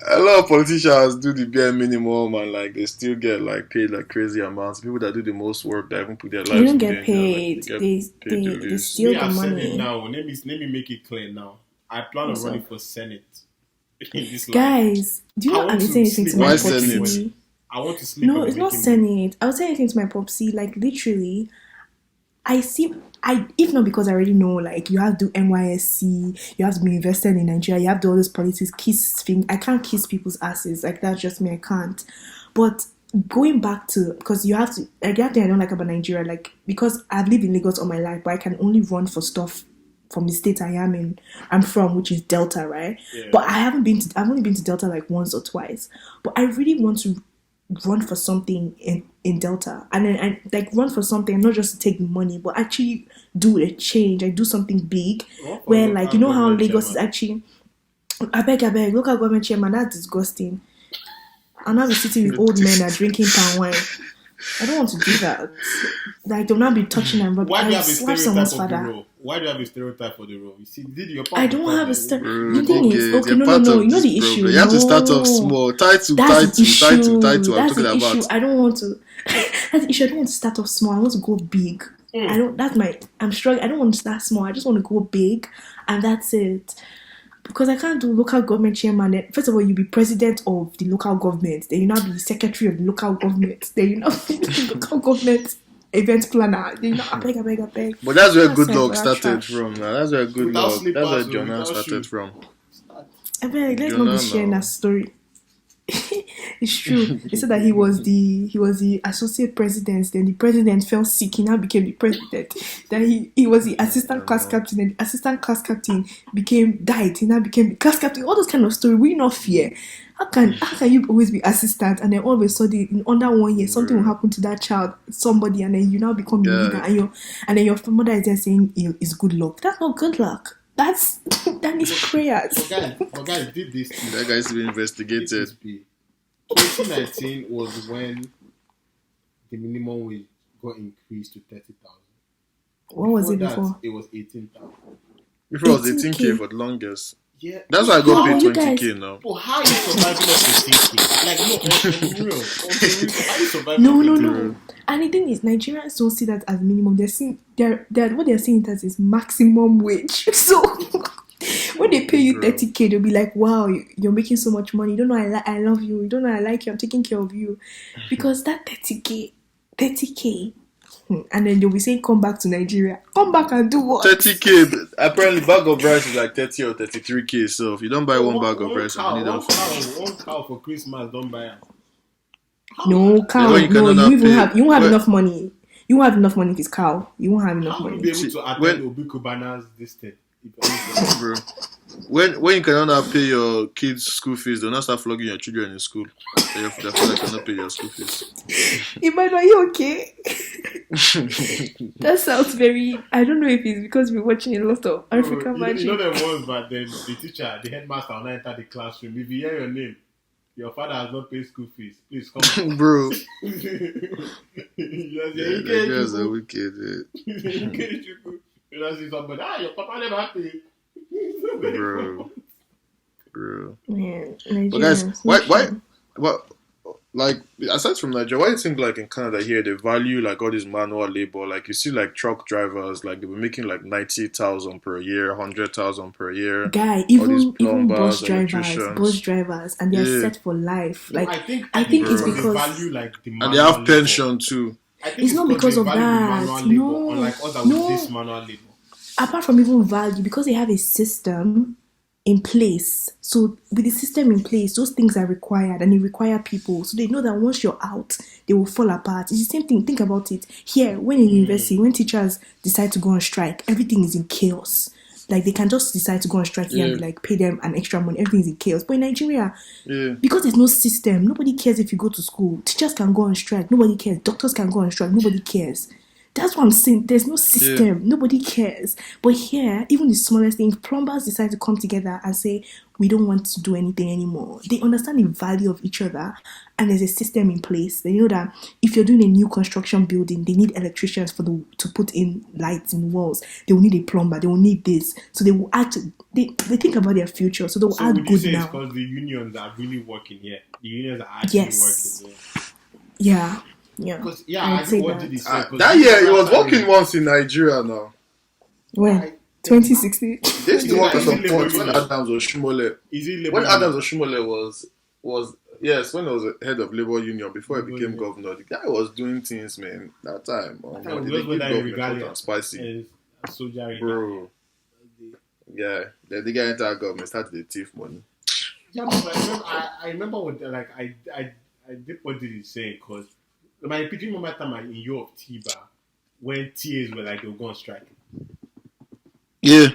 A lot of politicians do the bare minimum and like they still get like paid like crazy amounts. People that do the most work that even put their lives. They don't get paid. They steal the money. Now, let me make it clear. Now, I plan on running for Senate. Guys, do you know I'm saying anything to my Senate? I want to sleep. No, it's not Senate. I was saying anything to my popsy. Like literally, if not because I already know, like you have to do NYSC, you have to be invested in Nigeria, you have to do all this politics, kiss thing. I can't kiss people's asses. Like that's just me. I can't. But going back to, because you have to, like, the other thing I don't like about Nigeria, like, because I've lived in Lagos all my life, but I can only run for stuff from the state I'm from, which is Delta, right? Yeah. But I've only been to Delta like once or twice. But I really want to run for something in Delta, and then I like run for something, not just to take the money, but actually do a change. I do something big, where like, you know how Lagos is actually. I beg, local government chairman, that's disgusting. I'm not be sitting with old men that are drinking palm wine. I don't want to do that. Like, they'll not be touching them, but Why do you I have a slap someone's stereotype of the father. role? Why do you have a stereotype for the role? You see, did your part I of the don't have a problem. The thing is, okay, you're no, part of you know this the issue. problem. You have to start No. off small. That's the issue. I'm That's talking the issue. about. I don't want to. That's the issue. I don't want to start off small. I want to go big. I'm struggling. I don't want to start small. I just want to go big, and that's it. Because I can't do local government chairman. First of all, you be president of the local government. Then you now be secretary of the local government. Then you now be the local government event planner. Then you now I beg. But that's where good That's luck like started trash. from. Now. That's where good Without luck. slippers, That's where so Jonah without started shoes. from. I beg, let's not Jonah be sharing now. that story. It's true. They said that he was the associate president. Then the president fell sick. He now became the president. Then he was the assistant class captain. And the assistant class captain died. He now became the class captain. All those kind of story. We not fear. How can you always be assistant and then all of a sudden in under 1 year something will happen to that child, somebody, and then you now become the leader, and then your mother is just saying it's good luck. That's not good luck. That is prayers. But guys did this. That guy's to be investigated. 2019 was when the minimum wage got increased to 30,000. What was it before? It was 18,000. Before it was 18K. 18K for the longest. Yeah. That's why I got paid you 20K now. But how are you surviving off 18K? Like, no, real. How are you surviving No. off 18K? And the thing is, Nigerians don't see that as minimum. What they're seeing it as is maximum wage. So when they pay you 30K, they'll be like, "Wow, you're making so much money. You don't know I love you. You don't know I like you. I'm taking care of you," because that 30K. And then they'll be saying, "Come back to Nigeria. Come back and do what?" 30K. Apparently, bag of rice is like 30 or 33K. So if you don't buy one bag of rice, you need one that. cow for Christmas, don't buy it. No, cow. Yeah, No, you won't have enough money. You won't have enough money if it's cow. You won't have enough How will money. you be able to attend Obi Kubana's this thing? Bro. When you cannot pay your kids' school fees, they'll not start flogging your children in school. Their father cannot pay your school fees. Iman, are you okay? That sounds very. I don't know if it's because we're watching a lot of African magic. You know there was, but then the teacher, the headmaster, will not enter the classroom. If you hear your name, your father has not paid school fees. Please come. Bro. Yes, Nigerians are wicked. You know, see somebody, your papa never paid. Bro. Man, But guys, why, like, aside from Nigeria, why do you think, like, in Canada here, they value, like, all this manual labor? Like, you see, like, truck drivers, like, they were making, like, 90,000 per year, 100,000 per year. Guy, even plumbers, bus drivers, and they're set for life. Like, no, I think it's they because value, like, the And they have pension, too. I think it's not because they of value that. the manual labor, No, unlike us that no. with this manual labor. Apart from even value, because they have a system in place. So with the system in place, those things are required and they require people. So they know that once you're out, they will fall apart. It's the same thing. Think about it. Here, when in university, when teachers decide to go on strike, everything is in chaos. Like, they can just decide to go on strike here and be like, pay them an extra money. Everything is in chaos. But in Nigeria, because there's no system, nobody cares if you go to school. Teachers can go on strike. Nobody cares. Doctors can go on strike. Nobody cares. That's what I'm saying. There's no system. Yeah. Nobody cares. But here, even the smallest thing, plumbers decide to come together and say, we don't want to do anything anymore. They understand the value of each other, and there's a system in place. They know that if you're doing a new construction building, they need electricians to put in lights in walls. They will need a plumber. They will need this. So they will add to, they think about their future. So they will add good now. It's because the unions are really working here. The unions are actually working here. Yeah. Yeah, because I think what did he say? That year it was working once in Nigeria now. When? 2016. They used to work at some point when Adams Oshimole. When Adams Oshimole was when he was head of Labour Union before he became governor, the guy was doing things, man. That time, they give government and spicy, bro. Yeah, the guy entered government, started the thief money. Yeah, but I remember when, like, I I did what did he say because my picture moment time in your of Tiba when TAs were like they were going on strike. Yeah.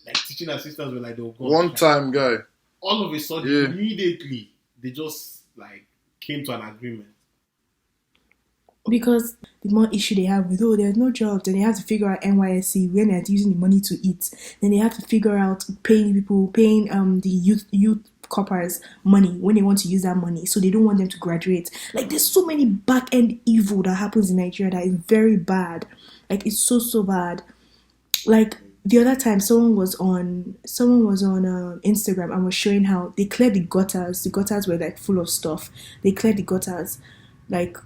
Like teaching assistants were like they were going One on strike. time guy. All of a sudden, Yeah. immediately they just like came to an agreement. Because the more issue they have with, there's no job, then they have to figure out NYSC when they're using the money to eat. Then they have to figure out paying the youth coppers money when they want to use that money, so they don't want them to graduate. Like there's so many back end evil that happens in Nigeria that is very bad. Like it's so bad. Like the other time, someone was on Instagram and was showing how they cleared the gutters. The gutters were like full of stuff. They cleared the gutters. Like,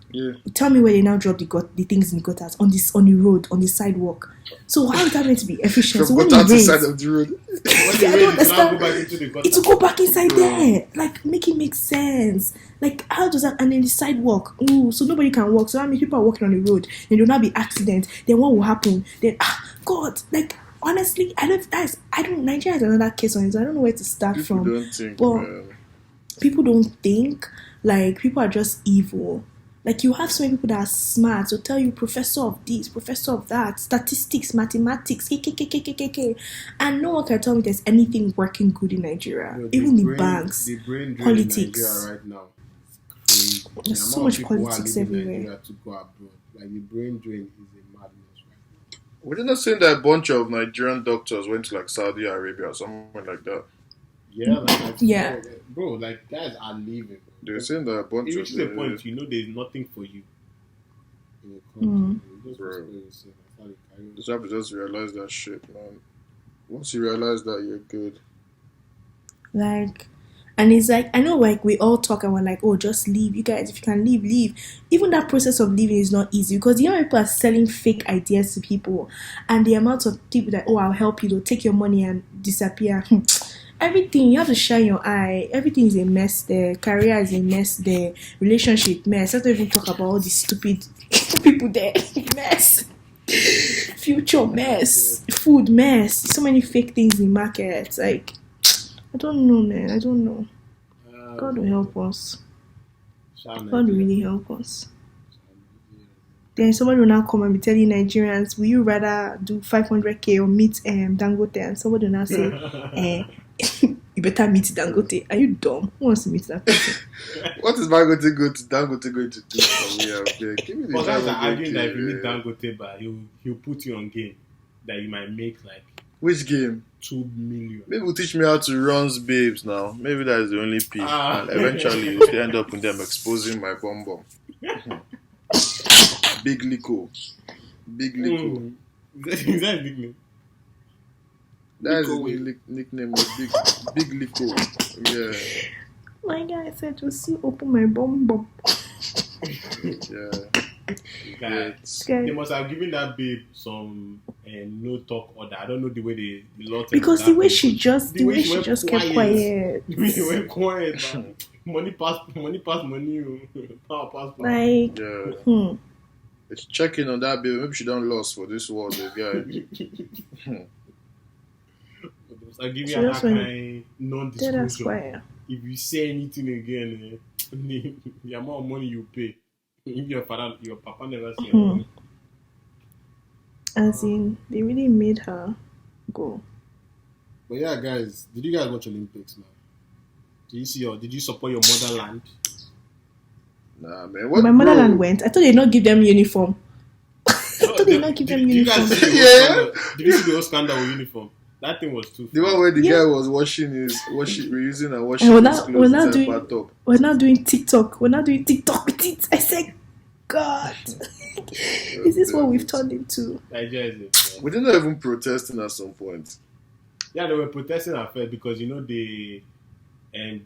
tell me where they now drop the things in the gutters on the road, on the sidewalk. So how is that meant to be efficient? So From when it gutter to rains, side of the road. I don't understand. Go back into the gutter. It will go back inside there. Like, make it make sense. Like, how does that? And then the sidewalk. Ooh, so nobody can walk. So that means people are walking on the road. Then there will not be accidents. Then what will happen? Then God, like. Honestly, Nigeria is another case on it. So I don't know where to start People from. don't think, but man. people don't think. Like, people are just evil. Like, you have so many people that are smart. So tell you professor of this, professor of that, statistics, mathematics, and no one can tell me there's anything working good in Nigeria. No, even the banks, the brain drain politics. in Nigeria right now. Crazy. There's The so amount much of people who are politics leaving everywhere. Nigeria to go abroad. Like the brain drain is a madness right now. We're not saying that a bunch of Nigerian doctors went to like Saudi Arabia or something like that. Yeah, like Yeah. bro, like guys are leaving. They're saying that a bunch It of reaches a point, there's nothing for you in the country. You just Bro. explain yourself. That's how you carry on. just have to just realize that shit, man. Once you realize that, you're good. Like, and it's like, I know, like, we all talk and we're like, just leave. You guys, if you can leave, leave. Even that process of leaving is not easy because people are selling fake ideas to people, and the amount of people that, I'll help you, they'll take your money and disappear. Everything, you have to shine your eye. Everything is a mess there. Career is a mess there. Relationship mess. Let's not even talk about all these stupid people there. Mess. Future mess. Food mess. So many fake things in markets. Like, I don't know, man. I don't know. God will help us. God will really help us. Then somebody will now come and be telling Nigerians, will you rather do 500k or meet Dangote? And somebody will now say, you better meet Dangote. Are you dumb? Who wants to meet that person? What is Dangote going to do for me out there? Give me the But guys are Dangote arguing that if you game, meet Dangote, but he'll put you on game that you might make like Which game? 2 million. Maybe will teach me how to run babes now. Maybe that is the only P. Ah. And eventually you still end up with them exposing my bum bum. Big Lico. Big Lico. Is that his nickname? That is Lico his nickname. Big Lico. Yeah. My guy said, to see open my bum. Yeah. Guys, Okay. they must have given that babe some no talk order. I don't know the way the law. Because the way she just went kept quiet. The way she went quiet, man. Money pass money. Power pass power. Like, Yeah. It's checking on that baby. Maybe she don't lost for this world, the guy. They must have given She her that just went kind that's non-disclosure. quiet. If you say anything again, the amount of money you pay. If your papa never say anything. As in, they really made her go. But yeah, guys, did you guys watch Olympics, man? Did you support your motherland? Nah, man. What, My motherland bro? went. I thought they not give them uniform. I thought they not give them Did you uniform. guys see the Yeah. whole scandal? Did you see the whole scandal with uniform? That thing was too The funny. one where the Yeah. guy was reusing and washing And his clothes inside the bathtub. We're not doing TikTok. We're not doing TikTok with it. I said, God, is this what we've turned into? Nigeria is it, man. We didn't even protesting at some point. Yeah, they were protesting at first because the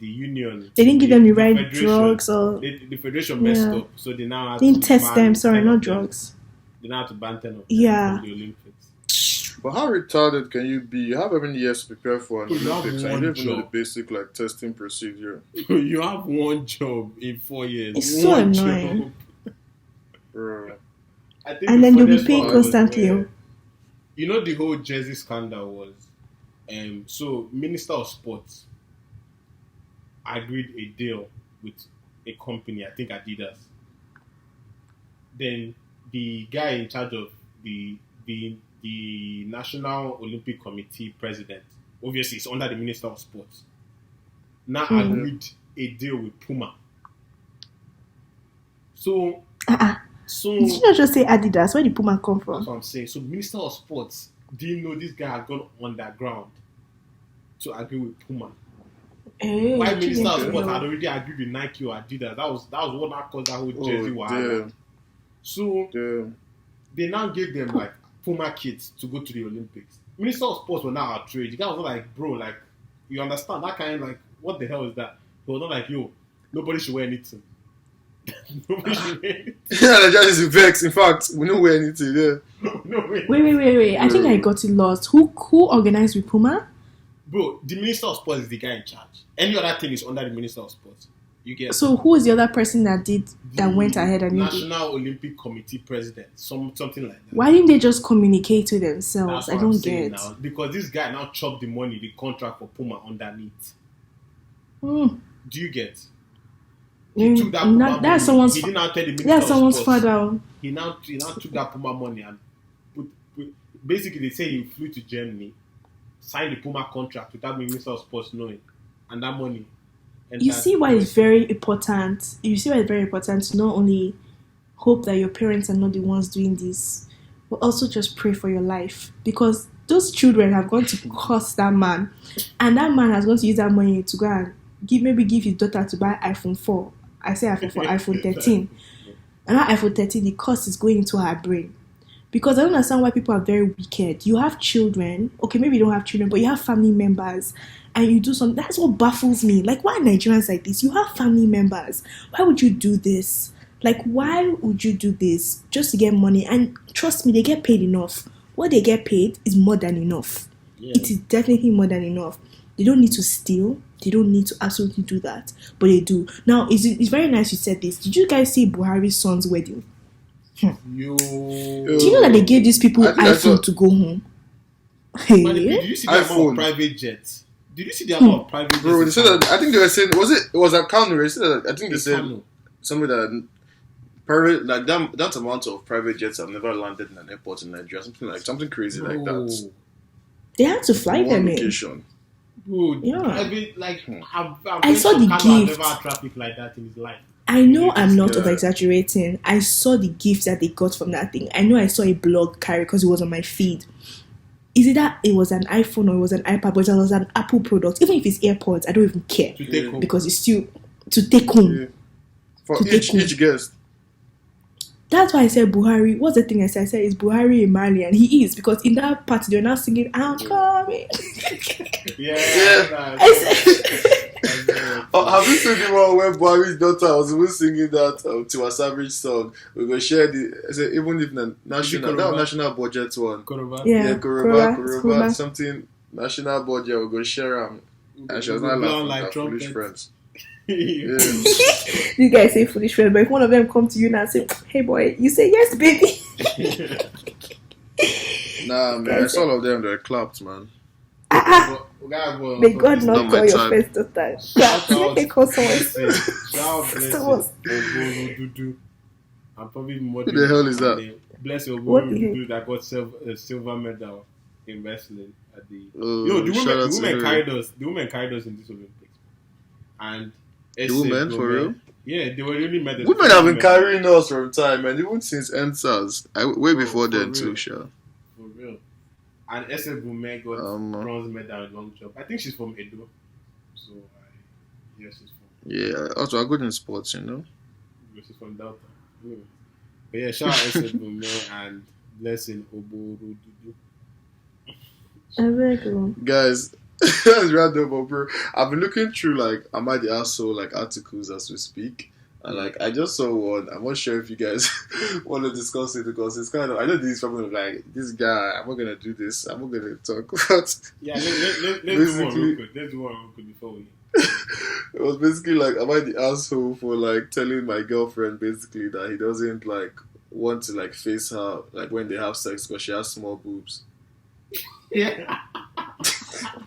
union. They didn't give them the right federation- drugs or the federation messed Yeah. up, so they now had didn't to test ban them. Sorry, 10 not of them. drugs. They now have to ban 10 of them Yeah. from the Olympics. But how retarded can you be? You have how many years to prepare for an You have Olympics and one you don't even know the job. basic like testing procedure. You have one job in 4 years. It's so One annoying. job. Bro. I think And the then they'll be funniest paying part was constantly. where- You know the whole jersey scandal was, so Minister of Sports agreed a deal with a company, I think Adidas. Then the guy in charge of the National Olympic Committee president, obviously it's under the Minister of Sports, now agreed a deal with Puma. So did you not just say Adidas? Where did Puma come from? That's what I'm saying. So Minister of Sports didn't know this guy had gone underground to agree with Puma. Hey, Why Minister of Sports had already agreed with Nike or Adidas? That was what that caused that whole jersey war. So they now gave them like Puma kits to go to the Olympics. Minister of Sports were now outraged. The guy was not like, bro, like, you understand that kind of like, what the hell is that? He was not like, yo, nobody should wear anything. Nobody should wear anything. Yeah, the judge is vexed. In fact, we don't wear anything. Yeah. No, Wait. I think I got it lost. Who organized with Puma? Bro, the Minister of Sports is the guy in charge. Any other thing is under the Minister of Sports. You get So who is the other person that went ahead and National Olympic Committee president, something like that. Why didn't they just communicate to themselves? I don't get. Now. Because this guy now chopped the money, the contract for Puma underneath. Do you get? He took that Puma money. That's someone's. He didn't now tell the Minister That's of someone's Sports. father. He now took that Puma money and basically they say he flew to Germany, signed the Puma contract without the Minister of Sports knowing, and that money. You see why it's very important. You see why it's very important to not only hope that your parents are not the ones doing this, but also just pray for your life, because those children have gone to curse that man, and that man has gone to use that money to go and give his daughter to buy iPhone 4. I say iPhone 4, iPhone 13, and that iPhone 13, the cost is going into her brain. Because I don't understand why people are very wicked. You have children, okay, maybe you don't have children, but you have family members, and you do something. That's what baffles me. Like, why are Nigerians like this? You have family members. Why would you do this? Like, why would you do this just to get money? And trust me, they get paid enough. What they get paid is more than enough. Yeah. It is definitely more than enough. They don't need to steal. They don't need to absolutely do that. But they do. Now, it's very nice you said this. Did you guys see Buhari's son's wedding? Yo. Do you know that they gave these people iPhone to go home? Hey. Did you see the amount of private jets? Did you see the amount of private jets? Bro, they said that, I think they were saying, it was a Kano. They said that, I think they said somebody that private, like that amount of private jets have never landed in an airport in Nigeria. Something crazy like that. They had to fly them in. Bro, yeah. Private, like, I saw the gift. Never had traffic like that in his life. I know I'm not over-exaggerating. I saw the gifts that they got from that thing. I know I saw a blog carry because it was on my feed. Is it that it was an iPhone or it was an iPad, but it was an Apple product? Even if it's AirPods, I don't even care. To take home. Because it's still to take home. Yeah. For each guest. That's why I said Buhari. What's the thing I said? I said it's Buhari a Malian. He is, because in that party they're now singing "I'm coming." Yeah. I said. Have you seen the one where Buhari's daughter was even singing that to a Savage song? We're gonna share the. I said even if the national budget one. Koroba, something national budget. We're gonna share them, and she was not laughing like foolish friends. Yeah. These guys say foolish friends, but if one of them come to you now and say, "Hey boy," you say yes, baby. Nah, man, I saw all of them. They're clapped, man. May God not call your first daughter. Let me call someone. I'm probably more. Who the hell is that? Bless your dude that got a silver medal in wrestling at the. The women carried us in this Olympics, and the women for real. Yeah, they were really mad. Women have been carrying us from time, and even since NSAS, way before then too, sure. For real. And Bume got bronze medal in long jump. I think she's from Edo, so she's from. Yeah, also I'm good in sports, you know. She's from Delta. Anyway. But yeah, shout out Bume and blessing Oboru Dudu. Guys. That's random, but bro, I've been looking through like Amadi Aso articles as we speak, and I just saw one. I'm not sure if you guys want to discuss it because it's kind of, I know this is probably like this guy. I'm not gonna do this. I'm not gonna talk about. Yeah, let's do one real quick. Let's do one real quick before we. It was basically am I the asshole for telling my girlfriend basically that he doesn't want to face her when they have sex because she has small boobs. Yeah.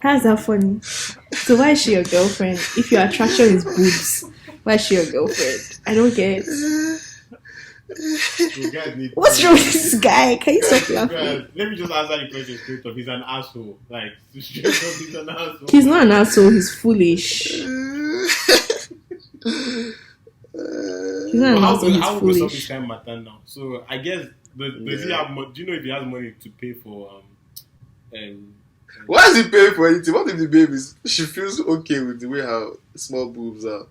How's that funny? So why is she your girlfriend if your attraction is boobs? Why is she your girlfriend? I don't get it. You guys need What's wrong with this guy? Can you stop laughing? Let me just answer the question straight up. He's an asshole. Like, straight up, he's an asshole. He's not an asshole. He's foolish. He's not an How asshole. He's will something foolish. time matter now? So I guess does he have? Do you know if he has money to pay for Why is he paying for anything? What if the baby she feels okay with the way her small boobs are?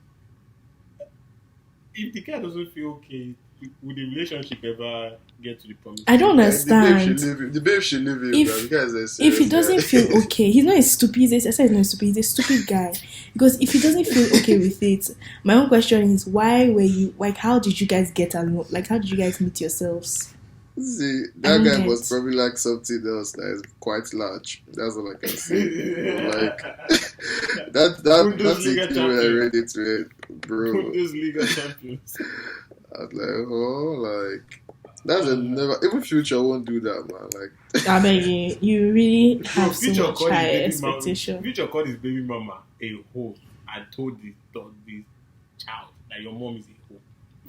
If the guy doesn't feel okay, would the relationship ever get to the promise? I don't understand. The babe should leave him. If- The guy is a serious If he doesn't guy. feel okay, he's not a stupid. I said he's not stupid. He's a stupid guy. Because if he doesn't feel okay with it, my own question is, why were you like? How did you guys get along? Like, how did you guys meet yourselves? See, I that don't guy get must it. probably like something else that is quite large. That's all I can say. Like that Bundesliga thing when I champion. read it, man, bro. Bundesliga champions. I was like, oh, like that's a never. Even Future won't do that, man. Like, I beg you, you really have so Future much called his high baby expectation. mama. Future called his baby mama a hoe. I told the child that your mom is a hoe.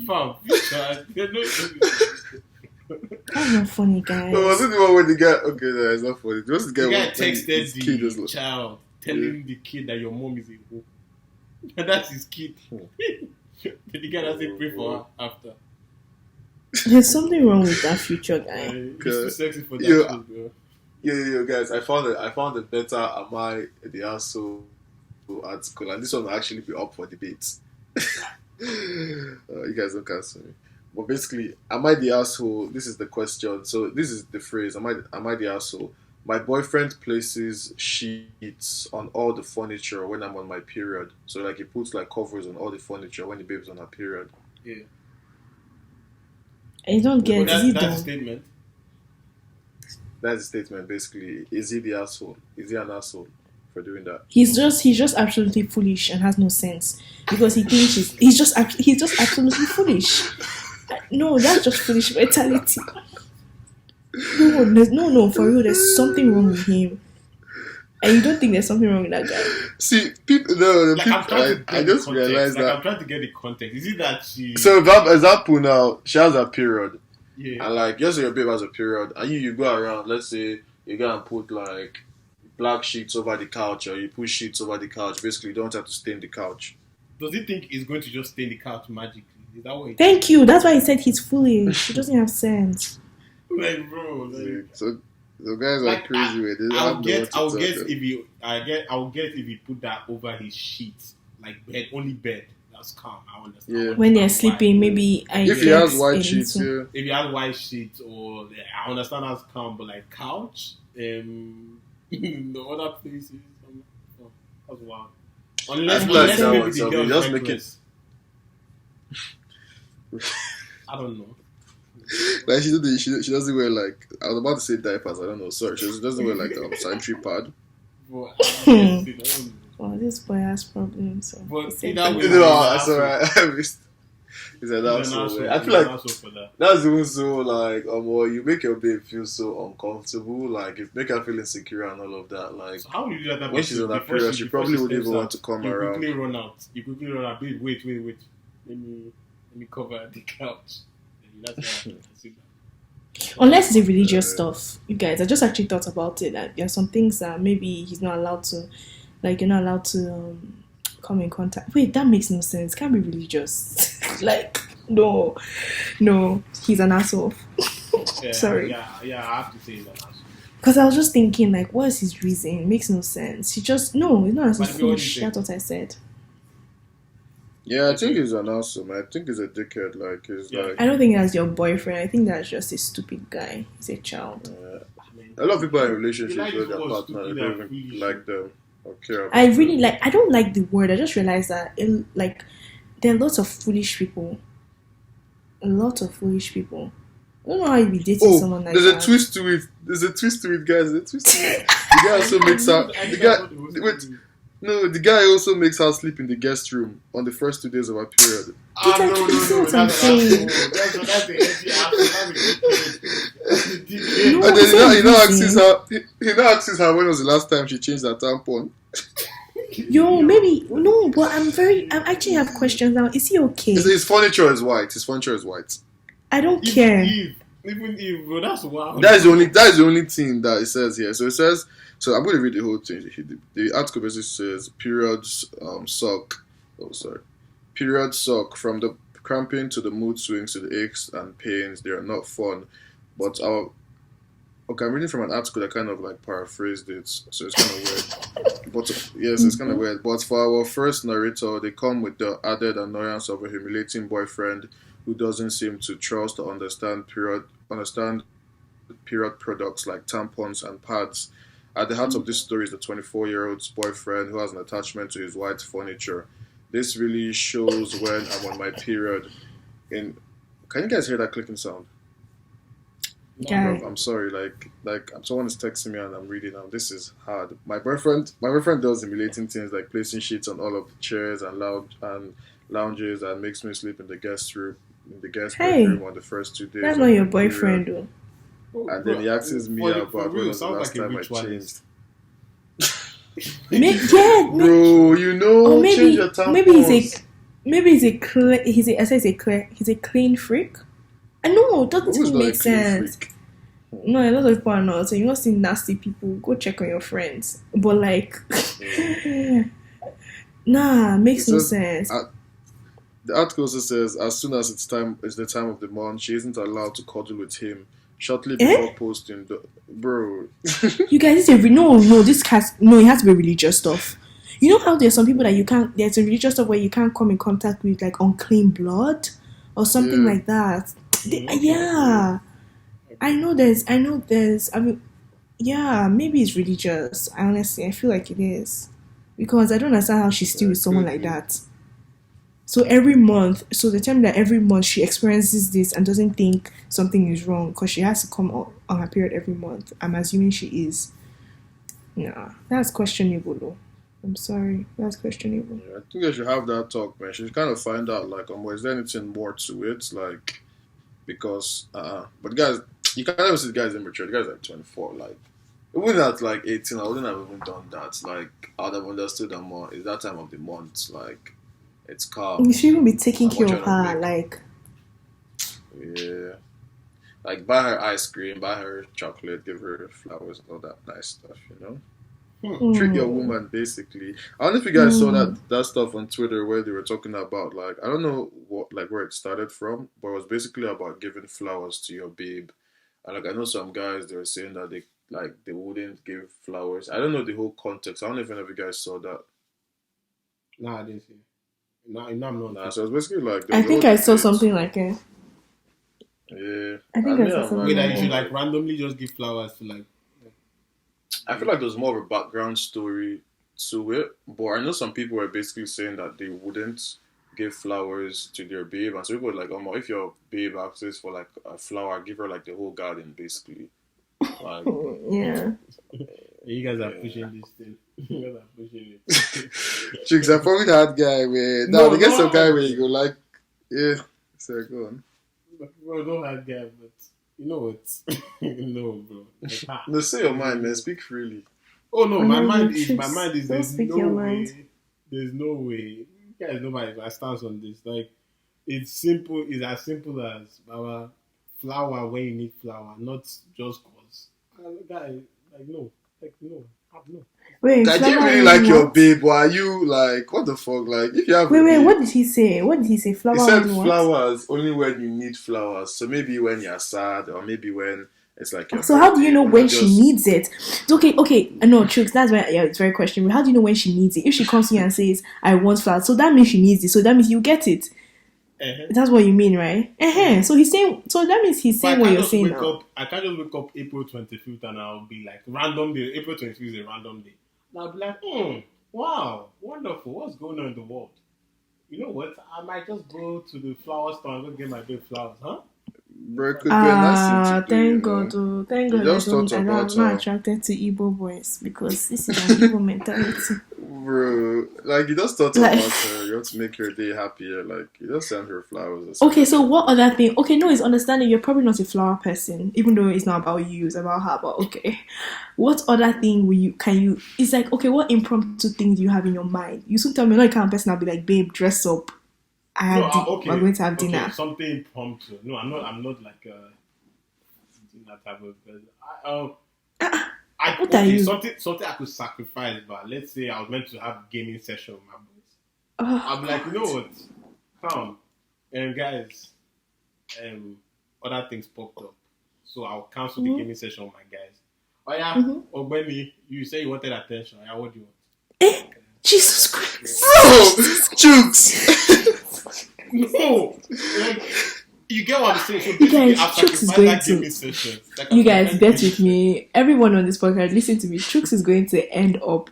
Fam, Future, there's no. That's not funny, guys. no, was it the one when the guy? Okay, no, it's not funny. What's the guy? The guy when texted his kid was the like, child, telling the kid that your mom is a hoe. And that's his kid. The guy doesn't pray for her after. There's something wrong with that future guy. He's too sexy for that Yeah. shit, bro. Yeah, guys. I found a better "Am I the asshole?" article, and this one will actually be up for debate. You guys don't cancel me. But basically, am I the asshole? This is the question. So this is the phrase: Am I the asshole? My boyfriend places sheets on all the furniture when I'm on my period. So like he puts like covers on all the furniture when the baby's on her period. Yeah. I don't get But it. Is he that's a dumb? statement. That's the statement basically. Is he the asshole? Is he an asshole for doing that? He's just absolutely foolish and has no sense because he thinks he's just absolutely foolish. No, that's just foolish mentality. No, for real, there's something wrong with him, and you don't think there's something wrong with that guy. See, people. No, the Like, people. I'm trying to get I just the context. realized Like, that. I'm trying to get the context. Is it that she? So example now, she has a period. Yeah. And like, yes, your babe has a period, and you go around. Let's say you go and put like black sheets over the couch, or you put sheets over the couch. Basically, you don't have to stain the couch. Does he think he's going to just stay in the couch magically? Is that what he Thank you. That's why he said he's foolish. He doesn't have sense. like, bro? Like, So guys are like, crazy with it. I'll get if he put that over his sheets, like only bed. That's calm. I understand. Yeah. When they're Why. sleeping, maybe If he has white sheets, yeah. If you have white sheets, or I understand that's calm, but like couch, the other places, that's wild. Unless I feel like that maybe one, the so girl we just make it. I don't know. Like she doesn't wear like, I was about to say diapers. I don't know. Sorry, she doesn't wear like a sanitary pad. But I don't know. Oh, this boy has problems. So But he said either way, No, that's alright. I missed. He's an He's an asshole. asshole. Man. I He's feel an like asshole for that. that's even so like you make your babe feel so uncomfortable, like you make her feel insecure and all of that. Like So how will you do that? when she's on her period, she probably wouldn't even want to come around. You quickly run out. Babe, wait. Let me cover the couch. That's how I see that. unless it's a religious stuff, you guys. I just actually thought about it. That there are some things that maybe he's not allowed to, like you're not allowed to come in contact. Wait, that makes no sense. Can't be religious. Like no, he's an asshole. Yeah, Sorry. Yeah, I have to say he's an asshole. Because I was just thinking, like, what is his reason? It makes no sense. He's not But as what do you foolish. think? That's what I said. Yeah, I think he's an asshole, man. I think he's a dickhead. Like he's Yeah. like I don't think that's your boyfriend. I think that's just a stupid guy. He's a child. a lot of people are in You relationships like with their people partner. They stupid don't and even foolish. like them or care about I them. really like. I don't like the word. I just realized that there are lots of foolish people. A lot of foolish people. I don't know how you be dating someone like there's that. a twist to it. There's a twist to it, guys. There's a twist to it. The guy also makes her. The guy also makes her sleep in the guest room on the first 2 days of her period. No. That's That's what I'm an saying. asshole. That's the empty asshole. That's a dickhead. No. And it's then not he now easy. asks her. He now asks her when was the last time she changed her tampon. Yo, maybe no, but I actually have questions now. Is he okay? His furniture is white. His furniture is white. I don't care. Even if, bro, that's wild. That is the only thing that it says here. So it says. So I'm going to read the whole thing. The article basically says periods suck. Oh, sorry. Periods suck, from the cramping to the mood swings to the aches and pains. They are not fun. But I'm reading from an article that kind of like paraphrased it, so it's kind of weird. But yes, it's kind of weird. But for our first narrator, they come with the added annoyance of a humiliating boyfriend who doesn't seem to trust or understand period products like tampons and pads. At the heart of this story is the 24-year-old's boyfriend who has an attachment to his white furniture. This really shows when I'm on my period. Can you guys hear that clicking sound? Yeah. I'm sorry, like someone is texting me and I'm reading now. This is hard. My boyfriend does humiliating things like placing sheets on all of the chairs and lounges and makes me sleep in the guest bedroom on the first 2 days. That's not your boyfriend, though. And then he asks me about when was the last time I changed. Bro, or maybe, change your tampons. Maybe he's a clean freak. I know, it doesn't even make sense. No, a lot of people are not. So you must see nasty people. Go check on your friends. But like, makes no sense. The article also says, as soon as it's the time of the month, she isn't allowed to cuddle with him. Shortly before posting, bro. You guys, it has to be religious stuff. You know how there's some people that there's a religious stuff where you can't come in contact with like unclean blood or something like that. I know there's. I mean, maybe it's religious. Honestly, I feel like it is because I don't understand how she's still with someone like that. So the time that every month she experiences this and doesn't think something is wrong because she has to come on her period every month. I'm assuming she is. Nah, that's questionable though. I'm sorry, that's questionable. Yeah, I think I should have that talk, man. She should kind of find out, like, is there anything more to it? Like, because, but guys, you can't ever see the guy's immature. The guy's like 24. Like, even at like 18, I wouldn't have even done that. Like, I'd have understood that more. It's that time of the month. Like, it's calm. You should even be taking care of her. Like, yeah. Like, buy her ice cream, buy her chocolate, give her flowers, all that nice stuff, you know? Treat your woman, basically. I don't know if you guys saw that stuff on Twitter where they were talking about, like, I don't know where it started from, but it was basically about giving flowers to your babe. And like, I know some guys, they were saying that they wouldn't give flowers. I don't know the whole context. I don't know if any of you guys saw that. Nah, I didn't see it. I'm not. Nah, so it's basically like, I think I saw something like it. Yeah. I think I saw something like that. You should like randomly just give flowers to like. I feel like there's more of a background story to it, but I know some people were basically saying that they wouldn't give flowers to their babe, and so people were like, if your babe asks for like a flower, give her like the whole garden, basically. Like, yeah. You guys are pushing this thing. You guys are pushing it. Chicks, I probably that guy where they get some guy where you go like, yeah. So go on. Bro, don't have guy, but you know what? No, bro. Like, no, say your mind, man. Speak freely. Oh no, my mind is. There's no way. You guys know my stance on this. Like, it's simple. It's as simple as our flower when you need flower, not just cause. Guy, like no. Wait, I didn't really like your babe. Why are you like, what the fuck? Like, if you have what did he say? Flower? He said flowers only when you need flowers. So maybe when you're sad, or maybe when it's like. So how do you know when she needs it? Okay. No, Chooks, that's why it's very questionable. How do you know when she needs it? If she comes to you and says, "I want flowers," so that means she needs it. So that means you get it. That's what you mean, right? So he's saying. So that means he's saying what you're saying now. I can't just wake up April 25th and I'll be like random day. April 25th is a random day. And I'll be like, wow, wonderful. What's going on in the world? You know what? I might just go to the flower store and go get my babe flowers, huh? Bro, could be a nice thank God. I'm not attracted to Igbo boys because this is an Igbo mentality. Bro, like you just thought Like- about her. You want to make her day happier. Like you just send her flowers. Or something. Okay, so what other thing? Okay, no, it's understanding you're probably not a flower person, even though it's not about you, it's about her. But okay, what other thing can you? It's like, okay, what impromptu things do you have in your mind? You soon tell me, no, you can't person. I'll be like, babe, dress up. We're going to have dinner. Something impromptu. No, I'm not like a dinner type of person. What are you? Something I could sacrifice, but let's say I was meant to have gaming session with my boys. I'm like, you know what? Come, and guys, other things popped up, so I'll cancel the gaming session with my guys. Oh yeah, Ogbeni, you say you wanted attention. Yeah, what do you want? Jesus Christ, Bro, Jukes. No, like you get what I'm saying. So You guys, I've Chooks is sacrificed going that to- gaming session. Like, you I've guys, sacrificed bet gaming with me. Everyone on this podcast, listen to me. Chooks is going to end up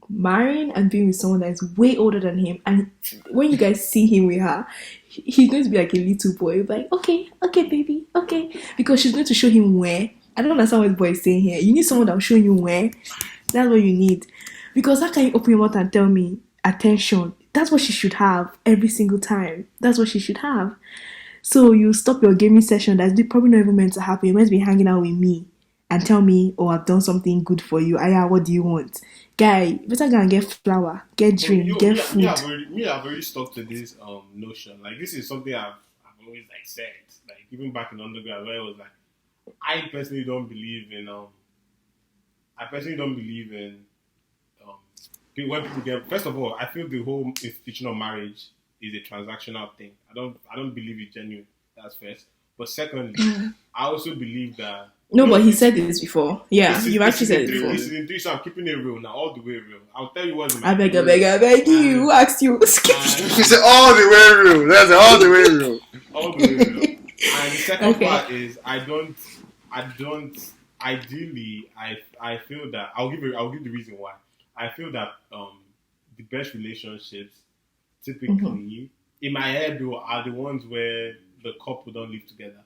marrying and being with someone that is way older than him. And when you guys see him with her, he's going to be like a little boy. He'll be like, okay, baby, okay. Because she's going to show him where. I don't understand what the boy is saying here. You need someone that will show you where. That's what you need. Because how can you open your mouth and tell me attention? That's what she should have every single time. That's what she should have. So you stop your gaming session that's probably not even meant to happen. You're meant to be hanging out with me and tell me, oh, I've done something good for you. Aya, what do you want? Guy, better go and get flour, get drink, get food. I've already stuck to this notion. Like this is something I've always like said. Like even back in undergrad where it was like I personally don't believe in when people get, first of all, I feel the whole institution of marriage is a transactional thing. I don't believe it's genuine. That's first. But secondly, I also believe that No, but he said this before. Yeah, you actually said it This before. is in three, so I'm keeping it real now, all the way real. I'll tell you what's in my I beg you. Who asked you? You said all the way real. That's all the way real. all the way real. And the second Okay. part is ideally I feel that I'll give the reason why. I feel that the best relationships typically in my head though are the ones where the couple don't live together.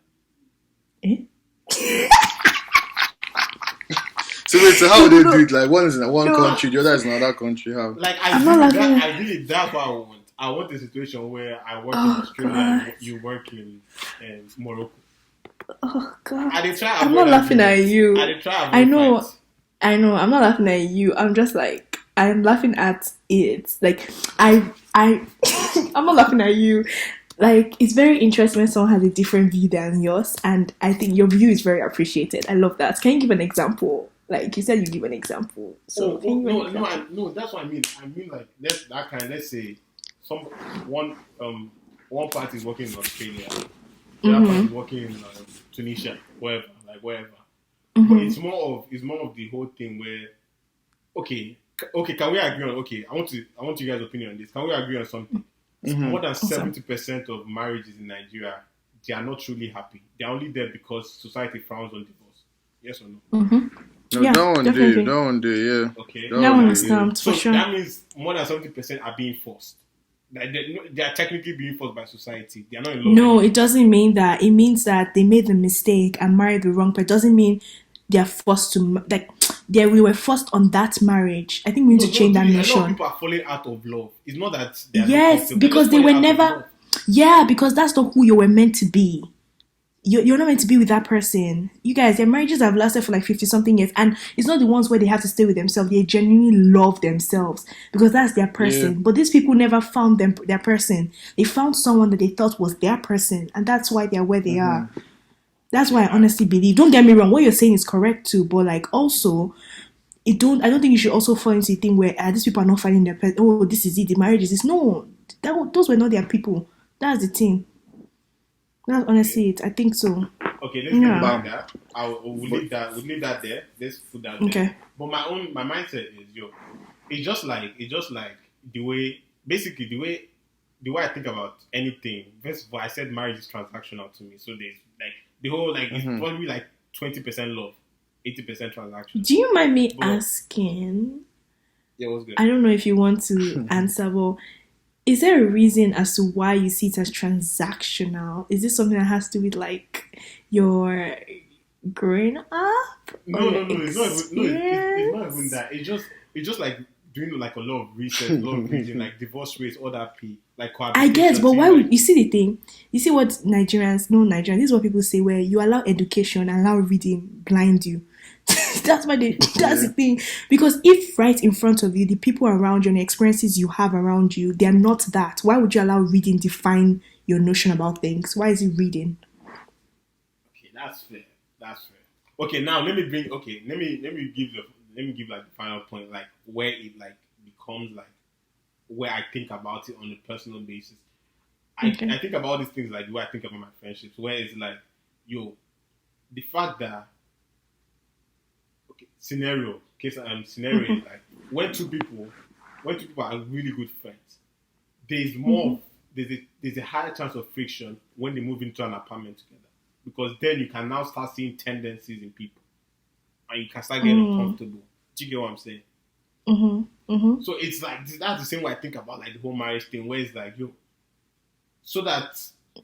So how would they do it? Like one is in one country, the other is in another country. How? Like I'm not laughing. that's what I want. I want a situation where I work in Oh, Australia God. and you work in Morocco. Oh God. I dey try I'm avoid not laughing at arguments. you. I dey try avoid I know. fights. I'm not laughing at you. I'm just like I'm laughing at it. Like I'm not laughing at you. Like it's very interesting when someone has a different view than yours, and I think your view is very appreciated. I love that. Can you give an example? Like you said, you give an example. So can you give an example? No, that's what I mean. I mean like let's say one party is working in Australia, the other party is working in Tunisia, wherever. But it's more of the whole thing where okay, can we agree on I want you guys' opinion on this. Can we agree on something? More than 70% of marriages in Nigeria, they are not truly happy. They are only there because society frowns on divorce. Yes or no? No, Yeah, don't definitely. do, yeah. Okay. Don't That one do, is yeah. stamped So for sure. that means more than 70% are being forced. Like they are technically being forced by society. They are not in love. No, anymore. it doesn't mean that. It means that they made the mistake and married the wrong person. It doesn't mean they're forced to we were forced on that marriage. I think we need to change that A lot of notion. people are falling out of love. It's not that they are not Yes, comfortable. because They're they just were falling out of never. love. Yeah, because that's not who you were meant to be. You're not meant to be with that person. You guys, their marriages have lasted for like 50 something years, and it's not the ones where they have to stay with themselves. They genuinely love themselves because that's their person. Yeah. But these people never found their person. They found someone that they thought was their person, and that's why they're where they are. That's why I honestly believe. Don't get me wrong. What you're saying is correct too, but like also, I don't think you should also fall into the thing where these people are not finding their person. Oh, this is it. The marriage is this. No, those were not their people. That's the thing. That's honestly it. I think so. Okay, let's get back that. We'll leave that there. Let's put that there. Okay. But my mindset is it's just like the way I think about anything. First of all, I said marriage is transactional to me. So there's like the whole it's probably like 20% love, 80% transaction. Do you mind me But- asking? Yeah, what's good? I don't know if you want to answer, but is there a reason as to why you see it as transactional? Is this something that has to do with like your growing up? No, Or it's not even experience? that. It's just like doing like a lot of research, a lot of reading, like divorce rates, all that P, like I guess, but why would you see the thing? You see what Nigerians, this is what people say, where you allow education, allow reading blind you. That's the thing. Because if right in front of you, the people around you and the experiences you have around you, they're not that. Why would you allow reading define your notion about things? Why is it reading? Okay, that's fair. Okay, now let me give like the final point, like where it like becomes like where I think about it on a personal basis. I think about these things like the way I think about my friendships, where it's like, the fact that scenario is like when two people are really good friends, there's more there's a higher chance of friction when they move into an apartment together, because then you can now start seeing tendencies in people and you can start getting uncomfortable. Do you get what I'm saying? So it's like that's the same way I think about like the whole marriage thing, where it's like so that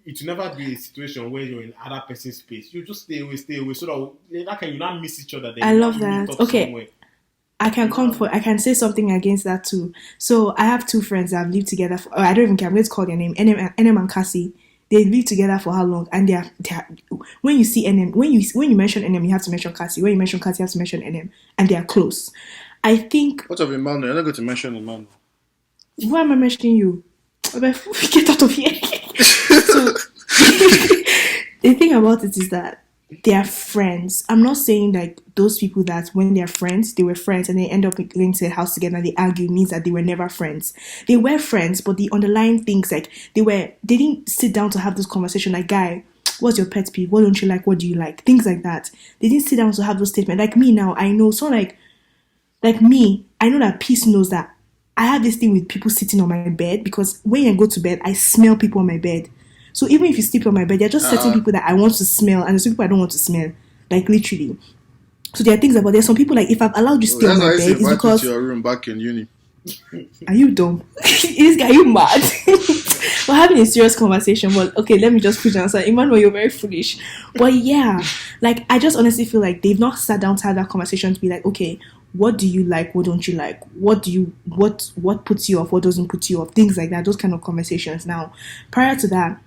it will never be a situation where you're in other person's space. You just stay away, so that can you not miss each other. Then I love that. Okay, somewhere. I can say something against that too. So I have two friends that have lived together. I don't even care. I'm going to call their name. NM and Cassie. They lived together for how long? And they are when you see NM, when you mention NM, you have to mention Cassie. When you mention Cassie, you have to mention NM, and they are close. I think. What of Emmanuel? You're not going to mention Emmanuel. Why am I mentioning you? Get out of here. So the thing about it is that they are friends. I'm not saying like those people that when they're friends, they were friends and they end up going to a house together and they argue means that they were never friends. They were friends, but the underlying things like they didn't sit down to have this conversation like, guy, what's your pet peeve? What don't you like? What do you like? Things like that. They didn't sit down to have those statements. Like me now, I know. So like me, I know that Peace knows that I have this thing with people sitting on my bed, because when I go to bed, I smell people on my bed. So even if you sleep on my bed, there are just certain people that I want to smell, and there's some people I don't want to smell. Like literally. So there are things about there's some people like if I've allowed you to stay on my bed, it's because to your room back in uni. Are you dumb? This guy, are you mad? We're having a serious conversation, but okay, let me just put you answer. Emmanuel, you're very foolish. But yeah, like I just honestly feel like they've not sat down to have that conversation to be like, okay, what do you like? What don't you like? What puts you off? What doesn't put you off? Things like that. Those kind of conversations. Now, prior to that,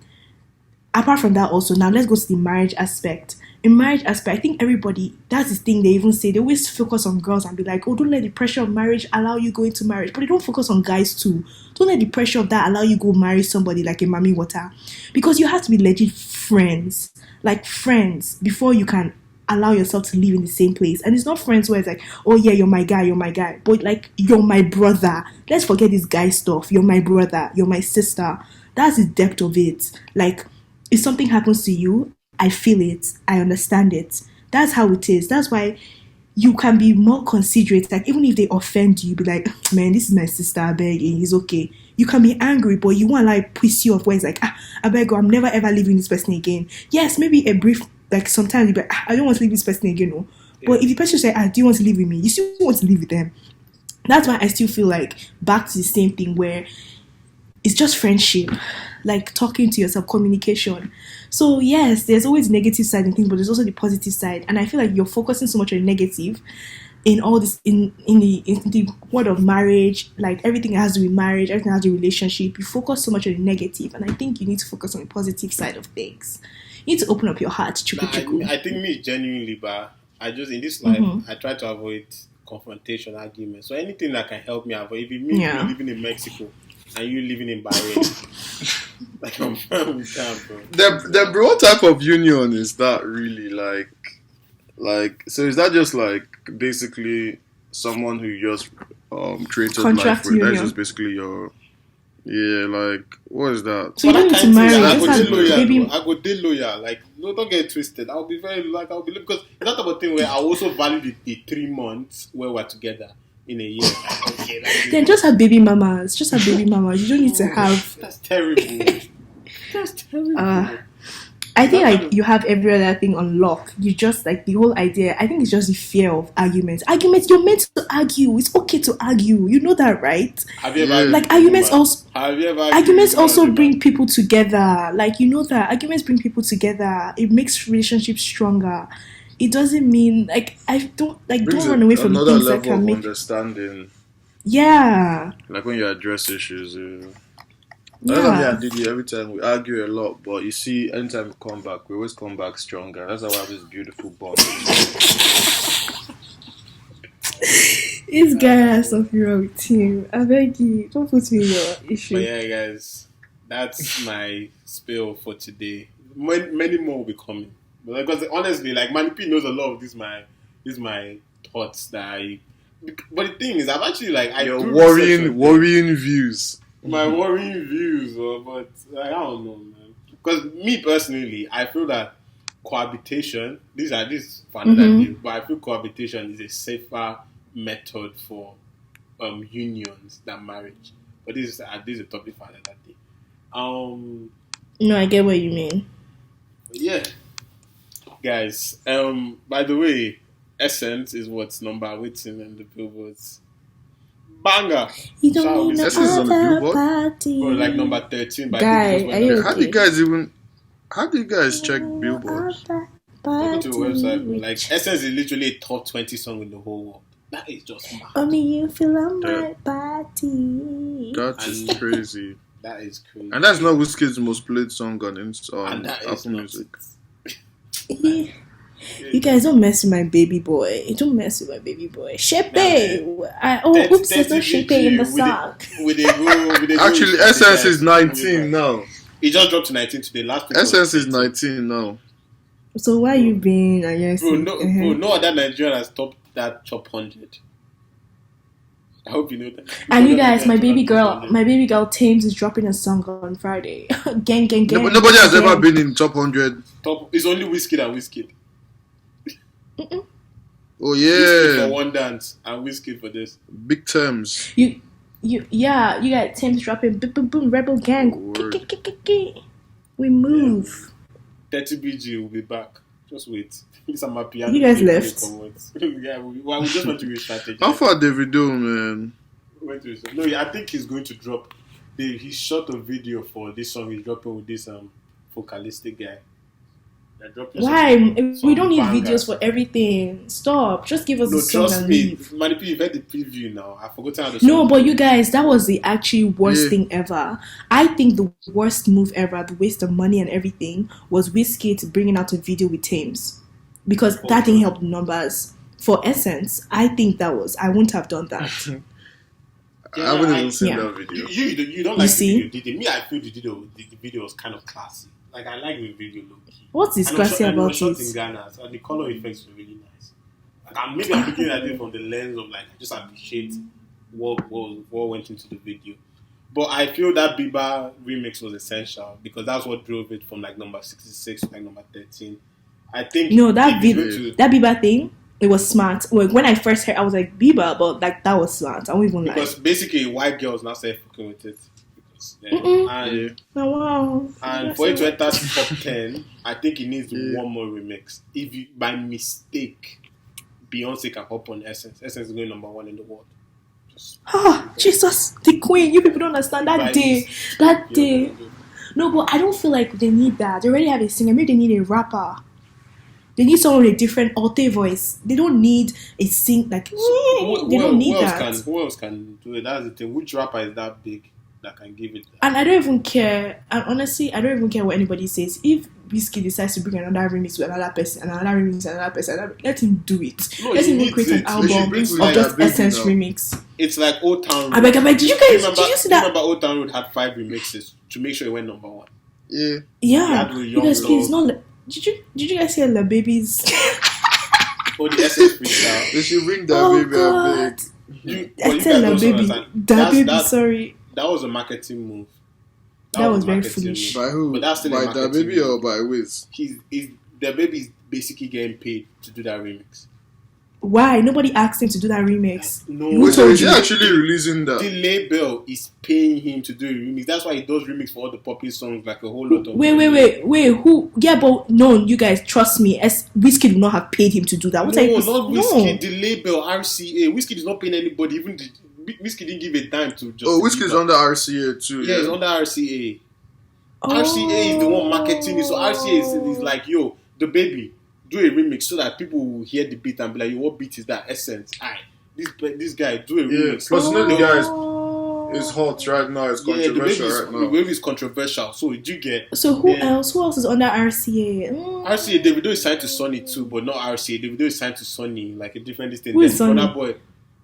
apart from that also, now let's go to the marriage aspect. In marriage aspect, I think everybody, that's the thing they even say. They always focus on girls and be like, oh, don't let the pressure of marriage allow you go into marriage. But they don't focus on guys too. Don't let the pressure of that allow you go marry somebody like a Mami Water. Because you have to be legit friends. Like friends before you can allow yourself to live in the same place. And it's not friends where it's like, oh yeah, you're my guy. But like, you're my brother. Let's forget this guy stuff. You're my brother. You're my sister. That's the depth of it. Like, if something happens to you, I feel it. I understand it. That's how it is. That's why you can be more considerate. Like, even if they offend you, be like, man, this is my sister, I beg, and he's okay. You can be angry, but you won't like piss you off where it's like, I beg, I'm never ever leaving this person again. Yes, maybe a brief, like sometimes you'll be like, I don't want to leave this person again, no. Yeah. But if the person say, do you want to live with me? You still want to live with them. That's why I still feel like back to the same thing where it's just friendship, like talking to yourself, communication. So yes, there's always negative side in things, but there's also the positive side. And I feel like you're focusing so much on negative in all this, in the word of marriage, like everything that has to do with marriage, everything that has to do with relationship. You focus so much on the negative, and I think you need to focus on the positive side of things. You need to open up your heart. I think me genuinely, but I just in this life, I try to avoid confrontation, arguments. So anything that can help me avoid. If it means me living in Mexico and you living in Bahrain, like I'm fine with that, bro. What type of union is that really? Like, so is that just like basically someone who just created contract life? That's just basically your like what is that? So you don't need to marry. I go date lawyer. Like, no, don't get it twisted. I'll be because it's not about thing where I also value the 3 months where we're together in a year. Like, okay, like, then just have baby mamas. You don't need to have. That's terrible. I think like you have every other thing on lock. You just like the whole idea. I think it's just the fear of arguments. You're meant to argue. It's okay to argue. You know that, right? Have you ever like arguments also? Have you ever arguments also bring people together. Like, you know that arguments bring people together. It makes relationships stronger. It doesn't mean like I don't like don't run away from the things that can make understanding. Yeah. Like when you address issues. Yeah. That's what me and Didi, every time we argue a lot, but you see, anytime we come back, we always come back stronger. That's how we have this beautiful bond. This guy has something wrong with him. I beg you, don't put me in your issue. But yeah, guys, that's my spill for today. Many more will be coming. But because honestly, like Manny P knows a lot of these my thoughts that I. But the thing is, I've actually like Your worrying views. My worrying views, but like, I don't know, man. Because me personally, I feel that cohabitation. This for another day, but I feel cohabitation is a safer method for unions than marriage. But this is a topic for another day. No, I get what you mean. Yeah, guys. By the way, Essence is what's number waiting in the billboards. Banger. You don't need no other party. Or like number 13. But Guy, are you How do you guys check billboards? Go to the website. Like Essence is literally a top 20 song in the whole world. That is just mad. Only you feel on my body. That's crazy. That is crazy. And that's not Wizkid's most played song on Apple Music. You guys don't mess with my baby boy. Don't mess with my baby boy. Shepe. Oops, there's no Shepe in the song. Actually, Essence is 19 now. He just dropped to 19 today. Essence is 19 now. So why you being? Bro, no other Nigerian has topped that top 100. I hope you know that. And you guys, my baby girl Thames is dropping a song on Friday. Gang. Nobody has ever been in top 100. It's only Wizkid and Wizkid. Oh yeah. Wizkid for one dance and Wizkid for this. Big terms. You got Thames dropping boom boom boom Rebel Gang. We move. 30 BG will be back. Just wait. You guys left. Yeah, we just want to be strategic. How far Davido, man? No, I think he's going to drop. He shot a video for this song he's dropping with this vocalistic guy. Why? We don't need videos for everything. Stop. Just give us a song and leave. Manny P, you've had the preview now. I forgot how the song. No, but you guys, that was the actually worst thing ever. I think the worst move ever, the waste of money and everything, was Wizkid bringing out a video with Thames. Because that didn't help the numbers. For Essence, I think I wouldn't have done that. I haven't even seen that video. You don't like the video. Me, I feel the video was kind of classy. Like, I like the video look. What's this classy about it? Shot in Ghana, so the color effects were really nice. Like, maybe I'm looking at it from the lens of, like, I just appreciate what went into the video. But I feel that Bieber remix was essential because that's what drove it from, like, number 66 to, like, number 13. I think... No, that Bieber thing, it was smart. When I first heard, I was like, Bieber, but, like, that was smart. I won't even lie. Because basically, white girls now start fucking with it. And for it to enter top 10, I think it needs one more remix. If you, by mistake, Beyonce can hop on Essence. Essence is going number 1 in the world. Jesus, the queen. You people don't understand that day. No, but I don't feel like they need that. They already have a singer. Maybe they need a rapper. They need someone with a different alter voice. They don't need a sing like. They don't need that. Who else can do it? That's the thing. Which rapper is that big that can give it? And I don't even care. And honestly, I don't even care what anybody says. If Wizkid decides to bring another remix with another person, let him do it. No, let him create an album of just Essence remix. It's like Old Town Road. I beg, did you see that? Remember Old Town Road had 5 remixes to make sure it went number 1. Yeah. You guys, please not. Did you guys hear the babies? Oh, the Essence freestyle. They should bring that baby. I tell the baby. That baby, sorry. That was a marketing move. That was very foolish. By who? But that's still by the baby or by Wiz? The baby is basically getting paid to do that remix. Why? Nobody asked him to do that remix. No. Wait, is he actually releasing that? The label is paying him to do a remix. That's why he does remix for all the popular songs, like a whole lot of... Wait. Who? Yeah, but no, you guys, trust me. Wizkid would not have paid him to do that. Not Wizkid. The label, RCA. Wizkid is not paying anybody. Even Wizkid didn't give a dime to just... Oh, Wizkid is under RCA too. Yeah, it's under RCA. RCA is the one marketing it. So RCA is like, yo, the baby, do a remix so that people will hear the beat and be like, yo, what beat is that? Essence. this guy do a Yeah, remix. plus you know the guy Oh. is hot right now. It's The controversial right the now. wave is controversial. So did you get? So who else? Who else is under RCA? RCA Davido is signed to Sony too, but not RCA. Davido is signed to Sony, like a different thing. Who is Then Sony? Burna Boy,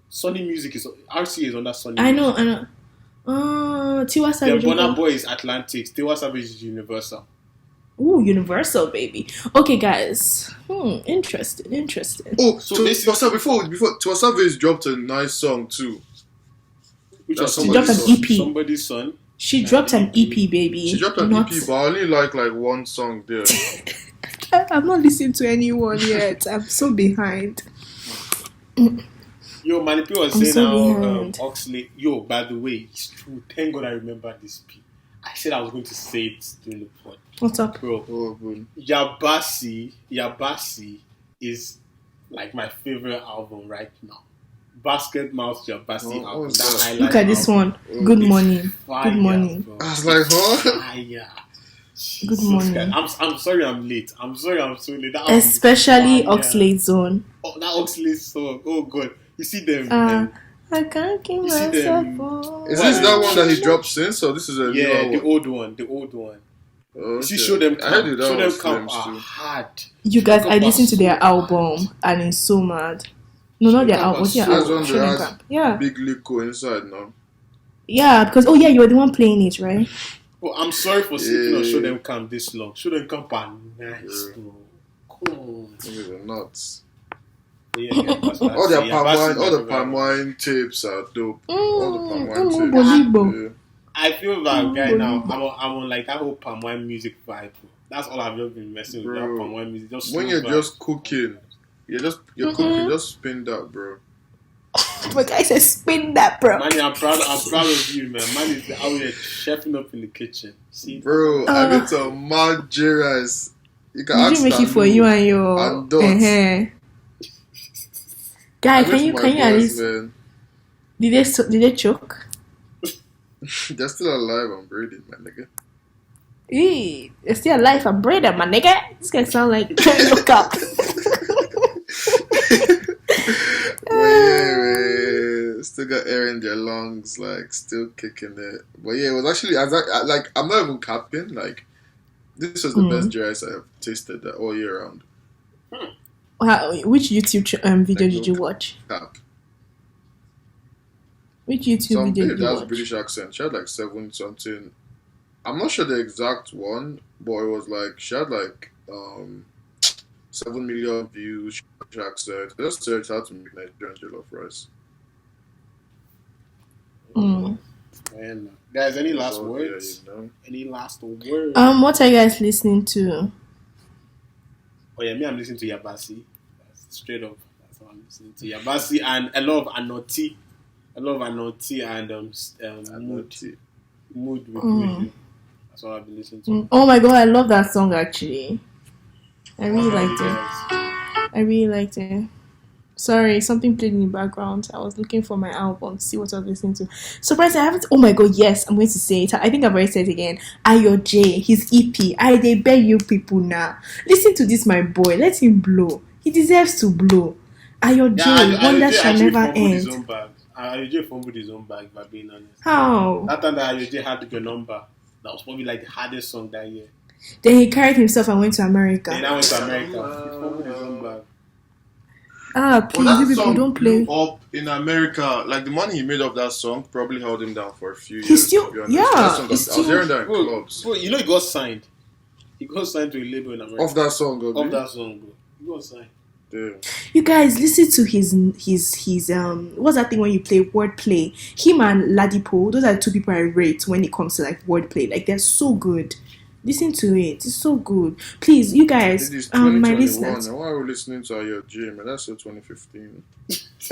Sony Music is RCA is under Sony. I know. Music. Tiwa Then Savage. Burna Boy is Atlantic. Tiwa Savage is Universal. Ooh, Universal, baby. Okay, guys. Interesting. Oh, So so basically- before Tiwa Savage dropped a nice song too. Which That's was She dropped an somebody's EP. Somebody's son. She dropped an EP, baby. She dropped an Not- EP, but I only like one song there. I'm not listening to anyone yet. I'm so behind. Yo, Manipi was I'm saying so how behind. Oxley. Yo, by the way, it's true. Thank God I remember this P. I said I was going to say it during the pod. What's up? Bro, Oh, good. Yabasi is like my favorite album right now. Basket Mouth Yabasi Oh, album. what's That that? highlight Look at this album. one. Good It's morning. fire, Good morning. bro. I was like, huh? Fire. Good Jesus morning. Christ. I'm sorry I'm late. I'm sorry I'm so late. That album is Especially fire. Oxlade Zone. Oh, that Oxlade song. Oh, God. You see them. I can't keep You see myself them- on. Is this that one that he dropped since, or this is a yeah, newer the one? old one. Oh, You see, okay. Show Them I heard Camp. that Show Them was Camp Flames are too. hard. You guys, I Camp listened to are their so album and it's so mad. No, not their Camp album. are What's their so album? hard. Show Them Has- Camp. Yeah. Big Lico inside now. Yeah, because, you were the one playing it, right? Oh, I'm sorry for sleeping on Yeah. Show Them Camp this long. Show Them Camp are nice, Yeah. bro. Come on. Niggas are nuts. Yeah, that's what I All their say. palm Yabasi wine, is all my the favorite palm album. wine tapes are dope. All the palm wine tapes. Unbelievable. I feel that guy now. I'm on like that whole palm wine music vibe. Bro. That's all I've just been messing with. That Bro, palm wine music. Just When slow you're vibe. just cooking, you're cooking, just spin that, bro. But guy said, spin that, bro. Man, I'm proud of you, man. Man is out here chefing up in the kitchen. See, Bro, I need some mad rice. You can Did ask you make it for Tanu you and your... and Dots. Guy, I can miss you my at boys, least... man. Did they choke? They're still alive and breathing, my nigga. Eee, it's still alive and breathing, my nigga. This guy sound like... Look up. But yeah, man. Still got air in their lungs, like, still kicking it. But yeah, it was actually, I'm not even capping, like, this was the best rice I've tasted all year round. Which YouTube video Like, did you watch? Cap. Which YouTube Some video babe did that you has watch? British accent. She had like 7 something. I'm not sure the exact one, but it was like she had like 7 million views. She had British accent. Just search how to make Nigerian jollof rice. And guys, any last So, words? yeah, you know. Any last words? What are you guys listening to? Oh yeah, me, I'm listening to Yabasi. That's straight up. That's what I'm listening to. Yabasi and a lot of Anoti. I love Anoti and Mood with Vision. That's what I've been listening to. Oh my god, I love that song actually. I really liked it. Yes. I really liked it. Sorry, something played in the background. I was looking for my album to see what I was listening to. Surprised I haven't. Oh my god, yes, I'm going to say it. I think I've already said it again. Ayo J, his EP. They beg you people now. Listen to this, my boy. Let him blow. He deserves to blow. Ayo J, wonder shall never end. Ayoje fumbled his own bag, by being honest. How? That time that Ayoje had your number, that was probably like the hardest song that year. Then he carried himself and went to America. Then I went to America. He fumbled his own bag. Please, that you people song don't play. blew up in America. Like the money he made off that song probably held him down for a few years. He's still- to be honest. yeah, That song he's I was still- hearing that in Bro, clubs. you know he got signed. He got signed to a label in America. Off that song, Of that song, bro. He got signed. Damn. You guys listen to his what's that thing when you play wordplay? Him and Ladipo, those are the two people I rate when it comes to like wordplay. Like they're so good. Listen to it. It's so good. Please, you guys, It is my 2021. listeners, And why are we listening to Ayo J, man? That's so 2015.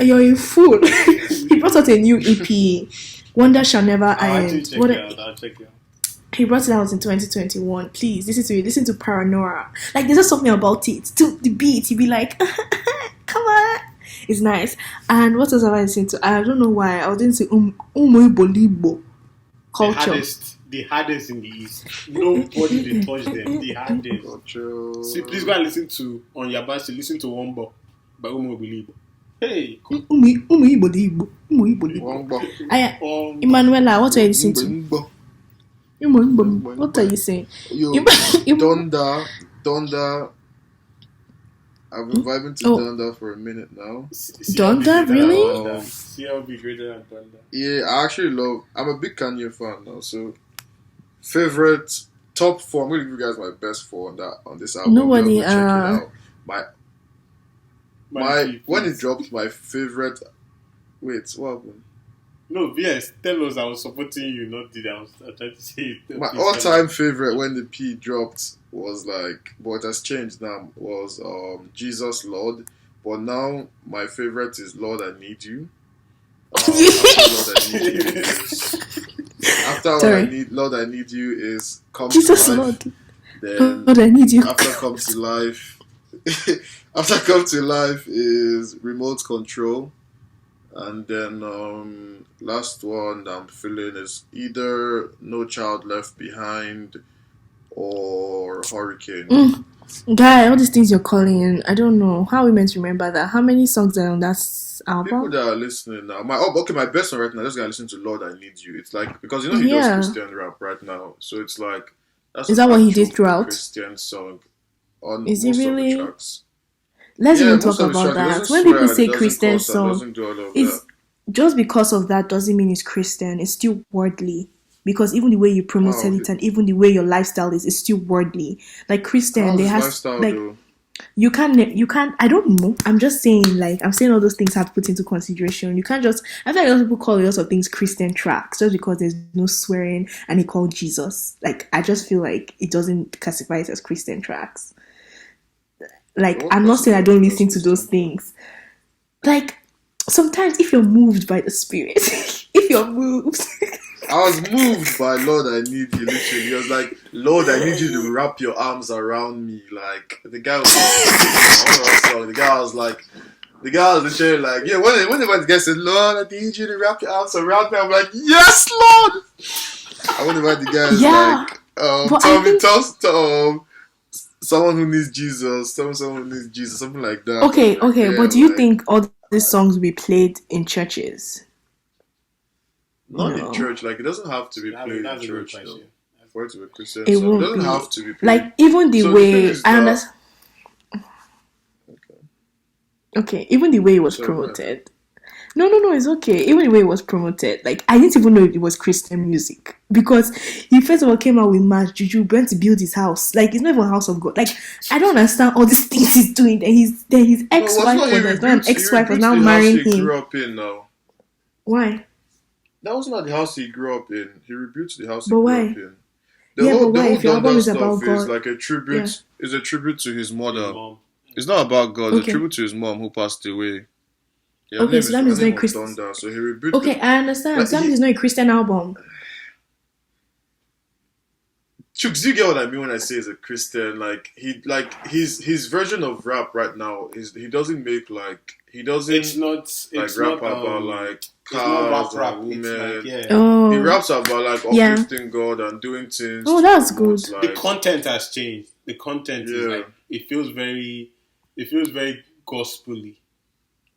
you're a fool. He brought out a new EP. Wonder shall never I'll actually end. check What it a- out. I'll check it out. He brought it out in 2021. Please listen to it. Listen to Paranoia. Like there's just something about it. To the beat, you'd be like, come on. It's nice. And what else have I listened to? I don't know why. I was listening to Bolibo Culture. The hardest in the East. Nobody they touch them. The hardest. Gotcha. See, please go and listen to on Yabasi. Listen to Wombo by Umo Bilibo. Hey, Umu Igbo dị Igbo. Umu Igbo dị Igbo. Aya, Emanuela, what are you listening to? What are you saying? Yo, Donda. I've been vibing to Donda for a minute now. Donda, really? CLB greater than Donda. Yeah, I'm a big Kanye fan now, so favorite top 4. I'm gonna give you guys my best 4 on this album. Nobody Check it out. My when it dropped, my favorite. Wait, what happened? No, yes, tell us I was supporting you, not did I was trying to say it. My all-time favorite when the P dropped was but it has changed now, was Jesus Lord. But now my favorite is Lord I Need You. After Lord I Need You is Come Jesus to Life. Lord. Then Lord I Need You. After Come to Life After Come to Life is Remote Control. And then last one that I'm feeling is either No Child Left Behind or Hurricane. Guy, all these things you're calling, I don't know. How are we meant to remember that? How many songs are on that album? People that are listening now. My best one right now, just gotta listen to Lord I Need You. It's like, because he does Christian rap right now. So it's like, is that what he did throughout? Christian song on is most it really? of the tracks. Let's even talk about that. When people say Christian song, it's just because of that doesn't mean it's Christian. It's still worldly. Because even the way you promoted it and even the way your lifestyle is still worldly. Like Christian, they have like though? you can't. I don't know. I'm just saying, I'm saying all those things have to put into consideration. You can't just. I feel like a lot of people call a lot of things Christian tracks just because there's no swearing and they call Jesus. I just feel like it doesn't classify it as Christian tracks. I'm not saying I don't listen to those things. Sometimes if you're moved by the Spirit, if you're moved. I was moved by Lord I Need You, literally. He was like, Lord, I need you to wrap your arms around me. The guy was literally like, yeah, when the guy said, Lord, I need you to wrap your arms around me, I'm like, yes, Lord! I wonder why the guy is tell someone who needs Jesus, someone who needs Jesus, something like that. Okay, but do you think all these songs will be played in churches? Not in church. It doesn't have to be played in church, though. For it to be Christian it song. It doesn't have to be played. Even the way I understand. Okay, even the way it was promoted. No, it's okay. Even the way it was promoted, I didn't even know it was Christian music because he first of all came out with March Juju went to build his house. It's not even a house of God. I don't understand all these things he's doing. Then his ex-wife was not an ex-wife was now marrying him. He grew up in now. Why? That was not the house he grew up in. He rebuilt the house he grew up in. The whole album is about God. Is like a tribute. Yeah. Is a tribute to his mother. It's not about God. It's a tribute to his mom who passed away. So that means not a Christian. So he rebooted. I understand. So that means not a Christian album. Chooks, do you get what I mean when I say he's a Christian? His version of rap right now is he doesn't make he doesn't. It's not rap about cars and women. Oh. He raps about uplifting God and doing things. Oh, that's good. The content has changed. The content is it feels very gospel-y.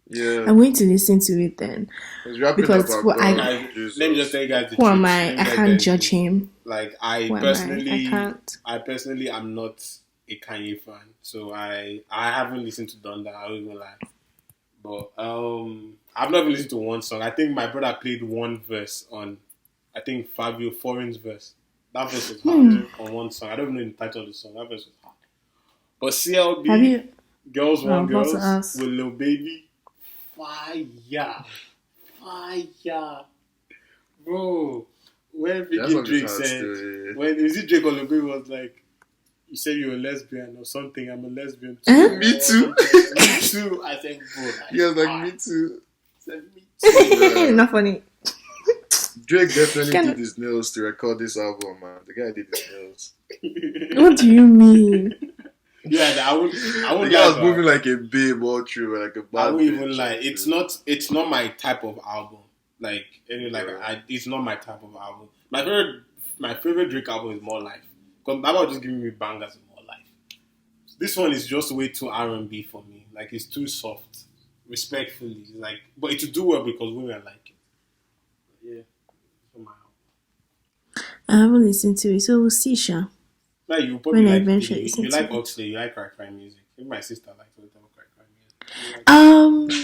Yeah, I'm going to listen to it then because let me just tell you guys the who am I? I can't judge him. I personally am not a Kanye fan, so I haven't listened to Donda. I don't even lie, but I've not even listened to one song. I think my brother played one verse on, I think Fabio Foreign's verse. That verse was hard on one song. I don't even know the title of the song. That verse was hard. But CLB, Girls Want Girls with Lil Baby. Fire, bro. When Drake said, Drake or Lil Baby was like, you said you're a lesbian or something. I'm a lesbian too. Me too. Me too. I said, bro. He was like, me too. I said, me too. Not funny. Drake definitely did his nails to record this album, man. The guy did his nails. What do you mean? Yeah, I would. The guy was moving like a babe all through, like a bad. I won't even lie. It's not my type of album. It's not my type of album. My favorite Drake album is More Life. Because Baba just giving me bangers in More Life. This one is just way too R&B for me. It's too soft. respectfully. Like, but it to do well because women like it. Yeah, from my house. I haven't listened to it, so we'll see, Sha. Like you probably When I like eventually you listen like to it. Oxley, you like cry music. Even my sister likes all the cry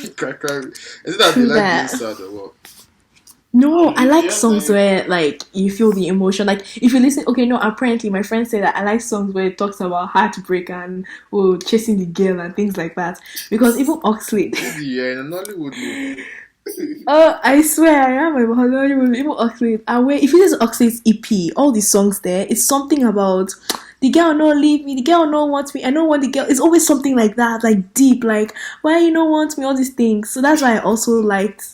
music. Cry. Is it that True they like that. being sad or what? No, I like Yeah, songs like- where like you feel the emotion. Like if you listen, okay, no, apparently my friend said that I like songs where it talks about heartbreak and chasing the girl and things like that. Because even Oxley, Yeah, in Nollywood movie. I swear I am a Hollywood. Even Oxley, and where if you listen to Oxley's EP, all the songs there, it's something about the girl not leave me, the girl not want me. I don't want the girl. It's always something like that, like deep, like why you don't want me, all these things. So that's why I also liked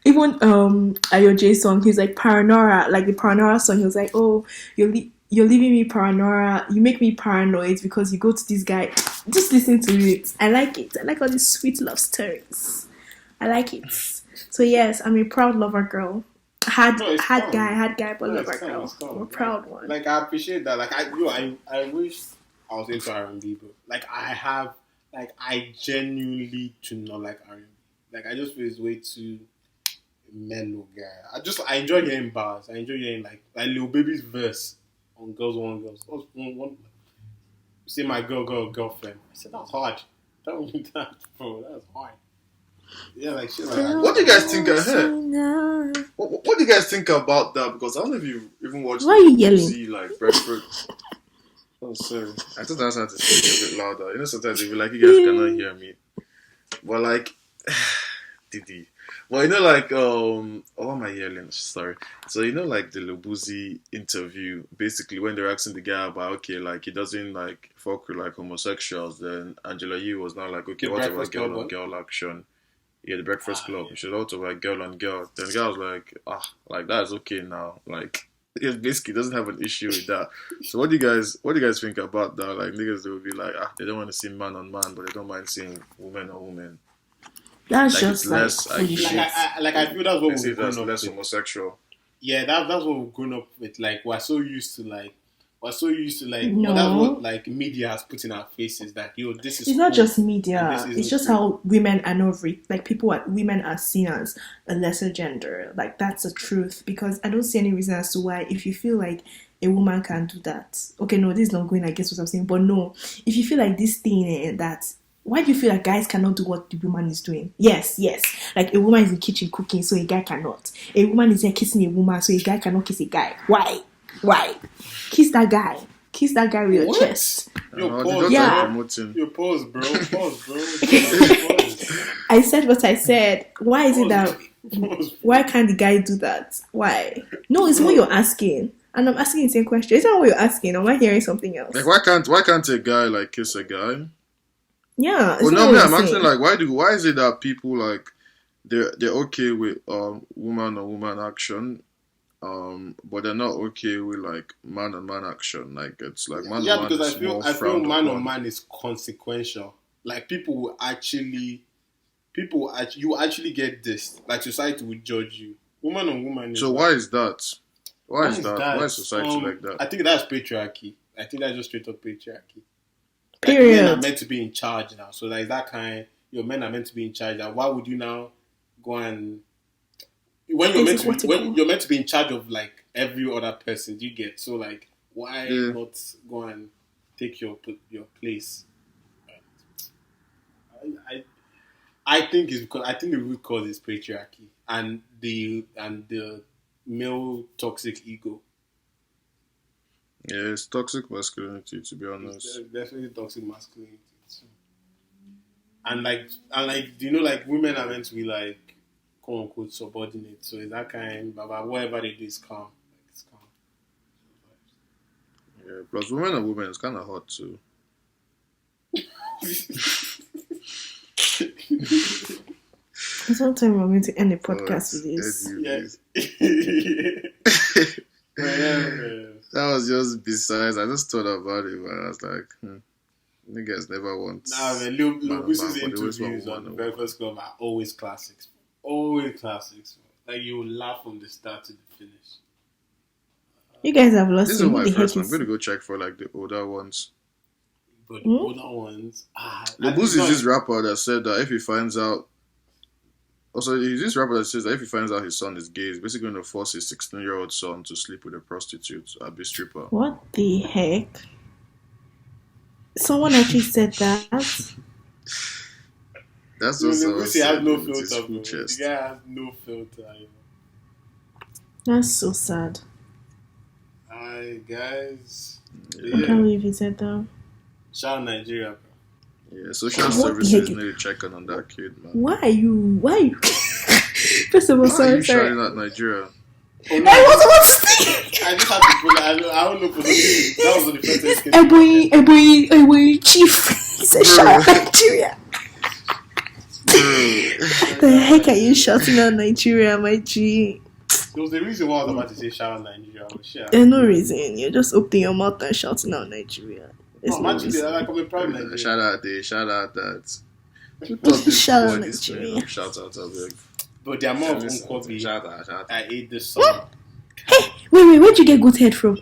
even Ayo J song. He's like Paranora, like the Paranora song. He was like, oh, you're leaving me Paranora. You make me paranoid because you go to this guy. Just listen to it. I like it. I like all these sweet love stories. I like it. So yes, I'm a proud lover girl. Had No, it's fun. guy, but No, lover it's fun, girl. it's fun. I'm a proud one. Like I appreciate that. Like I wish I was into R&B, but like I genuinely do not like R&B. Like I just feel it's way too mellow, guy. I enjoy hearing bars. I enjoy hearing like Lil Baby's verse on Girls One Girls. That was one. Say my girlfriend. I said that's hard. Tell me that, bro. That's hard. Yeah, like shit like that. What do you guys think I heard? What do you guys think about that? Because I don't know if you even watched Why are you yelling? Boosie, like breakfast. Oh, sorry. I thought I was trying to speak a bit louder. You know, sometimes if you like, you guys cannot hear me. But like, Didi. Well, you know, like, why am I yelling? Sorry. So, you know, like the Lil Boosie interview, basically when they're asking the guy about, okay, like, he doesn't, like, fuck with, like, homosexuals, then Angela Yee was now like, okay, The what about Breakfast girl Club on girl action? Yeah, the Breakfast Club. Yeah. We should also like girl on girl. Then the guy was like, like that's okay now. Like, it basically doesn't have an issue with that. So what do you guys think about that? Like niggas, they will be like, they don't want to see man on man, but they don't mind seeing woman on woman. That's Like, just it's less, like like, foolishness. I feel that's what They say we've grown that's up less with. homosexual. Yeah, that's what we've grown up with. Like we're so used to like No. that's what like media has put in our faces that this is It's not cool, just and media. this isn't It's just cool. how women are not women are seen as a lesser gender. Like that's the truth. Because I don't see any reason as to why if you feel like a woman can do that. Okay, no, this is not going against what I'm saying, but no, if you feel like this thing that. Why do you feel like guys cannot do what the woman is doing? Yes. Like a woman is in the kitchen cooking, so a guy cannot. A woman is here kissing a woman, so a guy cannot kiss a guy. Why? Kiss that guy. Kiss that guy with your What? chest. Yo, They pause, don't Yeah. like promoting. Yo, pause, bro. Pause. I said what I said. Why is it that? Pause. Why can't the guy do that? Why? No, it's what you're asking, and I'm asking the same question. It's not what you're asking. Or am I hearing something else? Like, why can't a guy like kiss a guy? Yeah. It's Well, not no, what me, you're I'm asking saying. like, why is it that people like they're okay with woman on woman action, but they're not okay with like man on man action? Like it's like man Yeah, on man because is I feel more frowned man upon. on man is consequential. Like you actually get this. Like society will judge you. Woman on woman. Is So like, why is that? Why is that? that? Why is society like that? I think that's patriarchy. I think that's just straight up patriarchy. Period. Like, men are meant to be in charge now. So like that kind, your men are meant to be in charge. Like, why would you now go and when you're meant to be in charge of like every other person? Do you get so like why not go and take your place? I think it's because I think the root cause is patriarchy and the male toxic ego. Yeah, it's toxic masculinity, to be honest. It's definitely toxic masculinity. So. And like, you know, like women are meant to be like, quote unquote, subordinate. So it's that kind, but whatever they do is calm. Like, it's calm. Yeah, plus women and women is kind of hot too. Sometime I'm going to end the podcast with this. That was just besides. I just thought about it, but I was like, niggas never want. Nah, man, Lil Boosie's but they always want interviews on the one. Breakfast Club are always classics. Always classics. Like you will laugh from the start to the finish. You guys have lost This me. is my Who the first heck one. I'm going to go check for like the older ones. But the older ones, The Boosie is this rapper that said that if he finds out. Also, he's this rapper that says that if he finds out his son is gay, he's basically going to force his 16-year-old son to sleep with a prostitute or be a stripper. What the heck? Someone actually said that. That's also Boosie has no filter, bro. The guy has no filter. That's so sad. Hi, guys. I can't believe he said that. Shout out Nigeria, bro. Yeah, social services need to check on that kid, man. Why are you? First of all, sorry. Shouting at Nigeria. Oh, no. I wasn't about to say. I just have to pull it. I don't know for the that was on the first Eboy, chief. He said, shout out Nigeria. The heck are you shouting out Nigeria, my G? There was a reason why I was about to say shout out Nigeria. There's no reason. You're just opening your mouth and shouting out Nigeria. I'm proud Nigeria. Shout out that. Shout out Nigeria. Shout out Nigeria. But they're more of Unkobi. Shout out. I ate this song. Hey, wait, where'd you get good head from?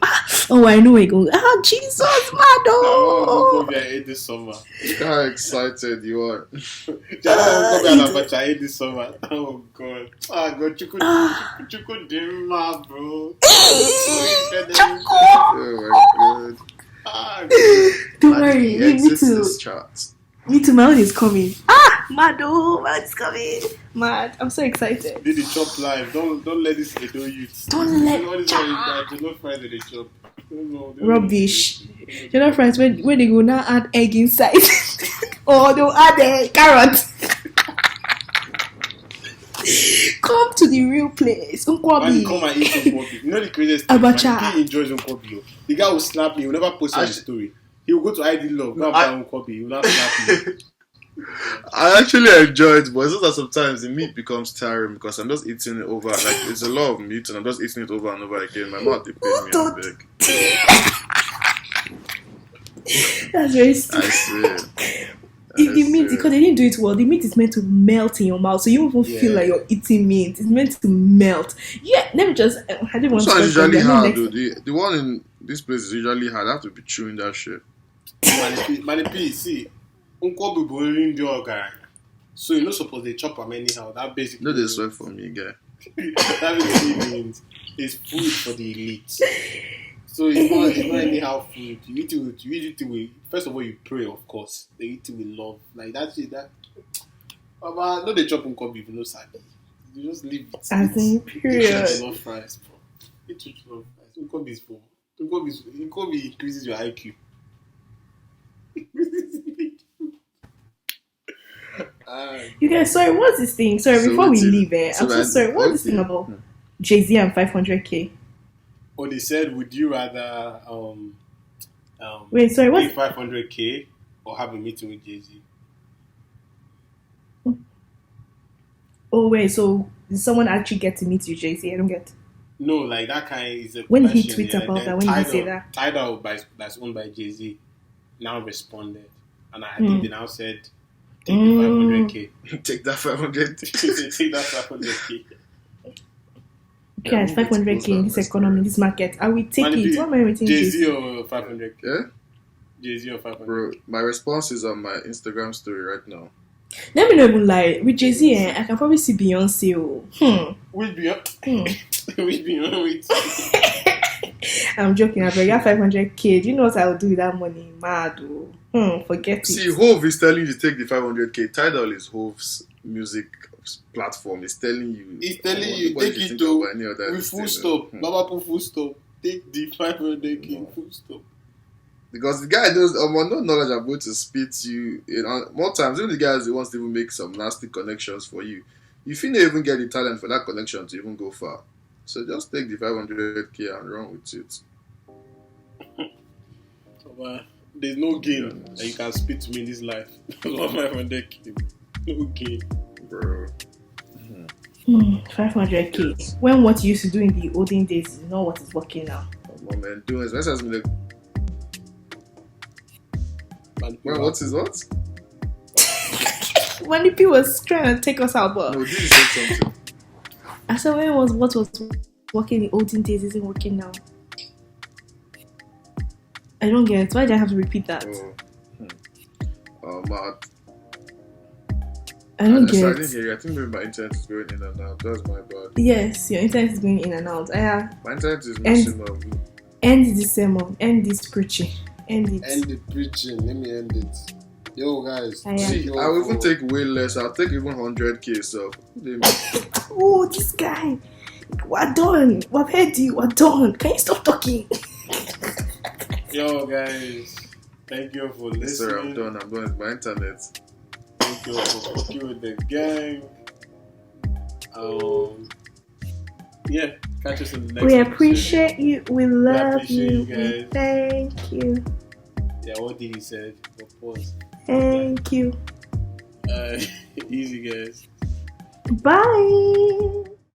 Oh, I know where you're going. Jesus, Unkobi, I ate this summer. Look how excited you are. I ate this summer. Oh, God. Oh, God. Chuku Dimma, bro. Oh, my God. Don't worry, me too. Me too, my own is coming. Mado, my own is coming. Mad, I'm so excited. Did the chop live? Don't let this Edo youth. Don't let Jollof fries they chop. Rubbish. Jollof fries when they go now add egg inside, or they'll add carrot. Come to the real place, Nkwobi. Come and eat Nkwobi. You know the craziest thing? Abacha. He enjoys Nkwobi. The guy will slap me. He will never post his story. He will go to ID Love. Go and buy Nkwobi. He will not slap me. I actually enjoy it, but it's just that sometimes the meat becomes tiring because I'm just eating it over. Like it's a lot of meat, and I'm just eating it over and over again. My mouth is paying me a big. That's very stupid. I swear. The meat, because they didn't do it well, the meat is meant to melt in your mouth, so you won't feel like you're eating meat. It's meant to melt. Yeah, let me just. I didn't want to. This one is usually hard, dude. The one in this place is usually hard. I have to be chewing that shit. Manipi, see, Nkwobi boiling the guy. So you're not supposed to chop them anyhow. That basically. No, they swear for me, guy. That basically means it's food for the elite. So it's not anyhow food. You eat it with first of all you pray, of course. They eat it with love. Like that's it. But no, they chop Nkwobi if you no sabi. You just leave it. As in period. Love fries, bro. Eat love fries. Nkwobi is for. Nkwobi increases your IQ. You guys, sorry, what's this thing? Sorry, so before we leave, I'm so sorry. What's this thing about Jay-Z and 500k? Oh, they said, would you rather wait, sorry, what? pay 500k or have a meeting with Jay-Z? Oh wait, so did someone actually get to meet you, Jay-Z? I don't get. No, like that kind is a when question, he tweets about that. When did he say that? Tidal that's owned by Jay-Z now responded, and I think they now said, take the 500k. Take that 500. Take that 500k. Okay, it's 500k in this economy, this market. I will take it. What am I waiting? Jay-Z or 500k? Yeah? Jay-Z or 500k? Bro, my response is on my Instagram story right now. Let me not even lie. With Jay-Z, I can probably see Beyonce. Which Beyonce? Which Beyonce? I'm joking. I got 500k. Do you know what I'll do with that money? Mad. Forget it. See, Hove is telling you to take the 500k. Tidal is Hove's music platform. He's telling you. He's telling you, take it to with full stop. Baba put full stop. Take the 500k full stop. Because the guy does no knowledge about to spit you. More times, even the guys who wants to even make some nasty connections for you, you feel they even get the talent for that connection to even go far. So just take the 500k and run with it. There's no gain that you can spit to me in this life. 500k. No gain. Bro. 500k. When what you used to do in the olden days is not what is working now. Oh, man, doing this has been well, what is what? When the people was trying to take us out, but no, this is something. I said when what was working in the olden days isn't working now. I don't get it. Why did I have to repeat that? Mad. I don't I get didn't it. hear you. I think maybe my internet is going in and out. That's my bad. Yes, your internet is going in and out. My internet is missing up. End this sermon. End this preaching. End it. End the preaching. Let me end it. Yo, guys. See, I will even take way less. I'll take even 100k. So, oh, this guy. We're done. We've heard you. We're done. Can you stop talking? Yo, guys. Thank you for listening. Sir, I'm done with my internet. Thank you for fucking with the gang. Yeah, catch us in the next We episode. appreciate you. We love appreciate you. you guys. Thank you. Yeah, what did he say? Pause. Thank you. Easy, guys. Bye.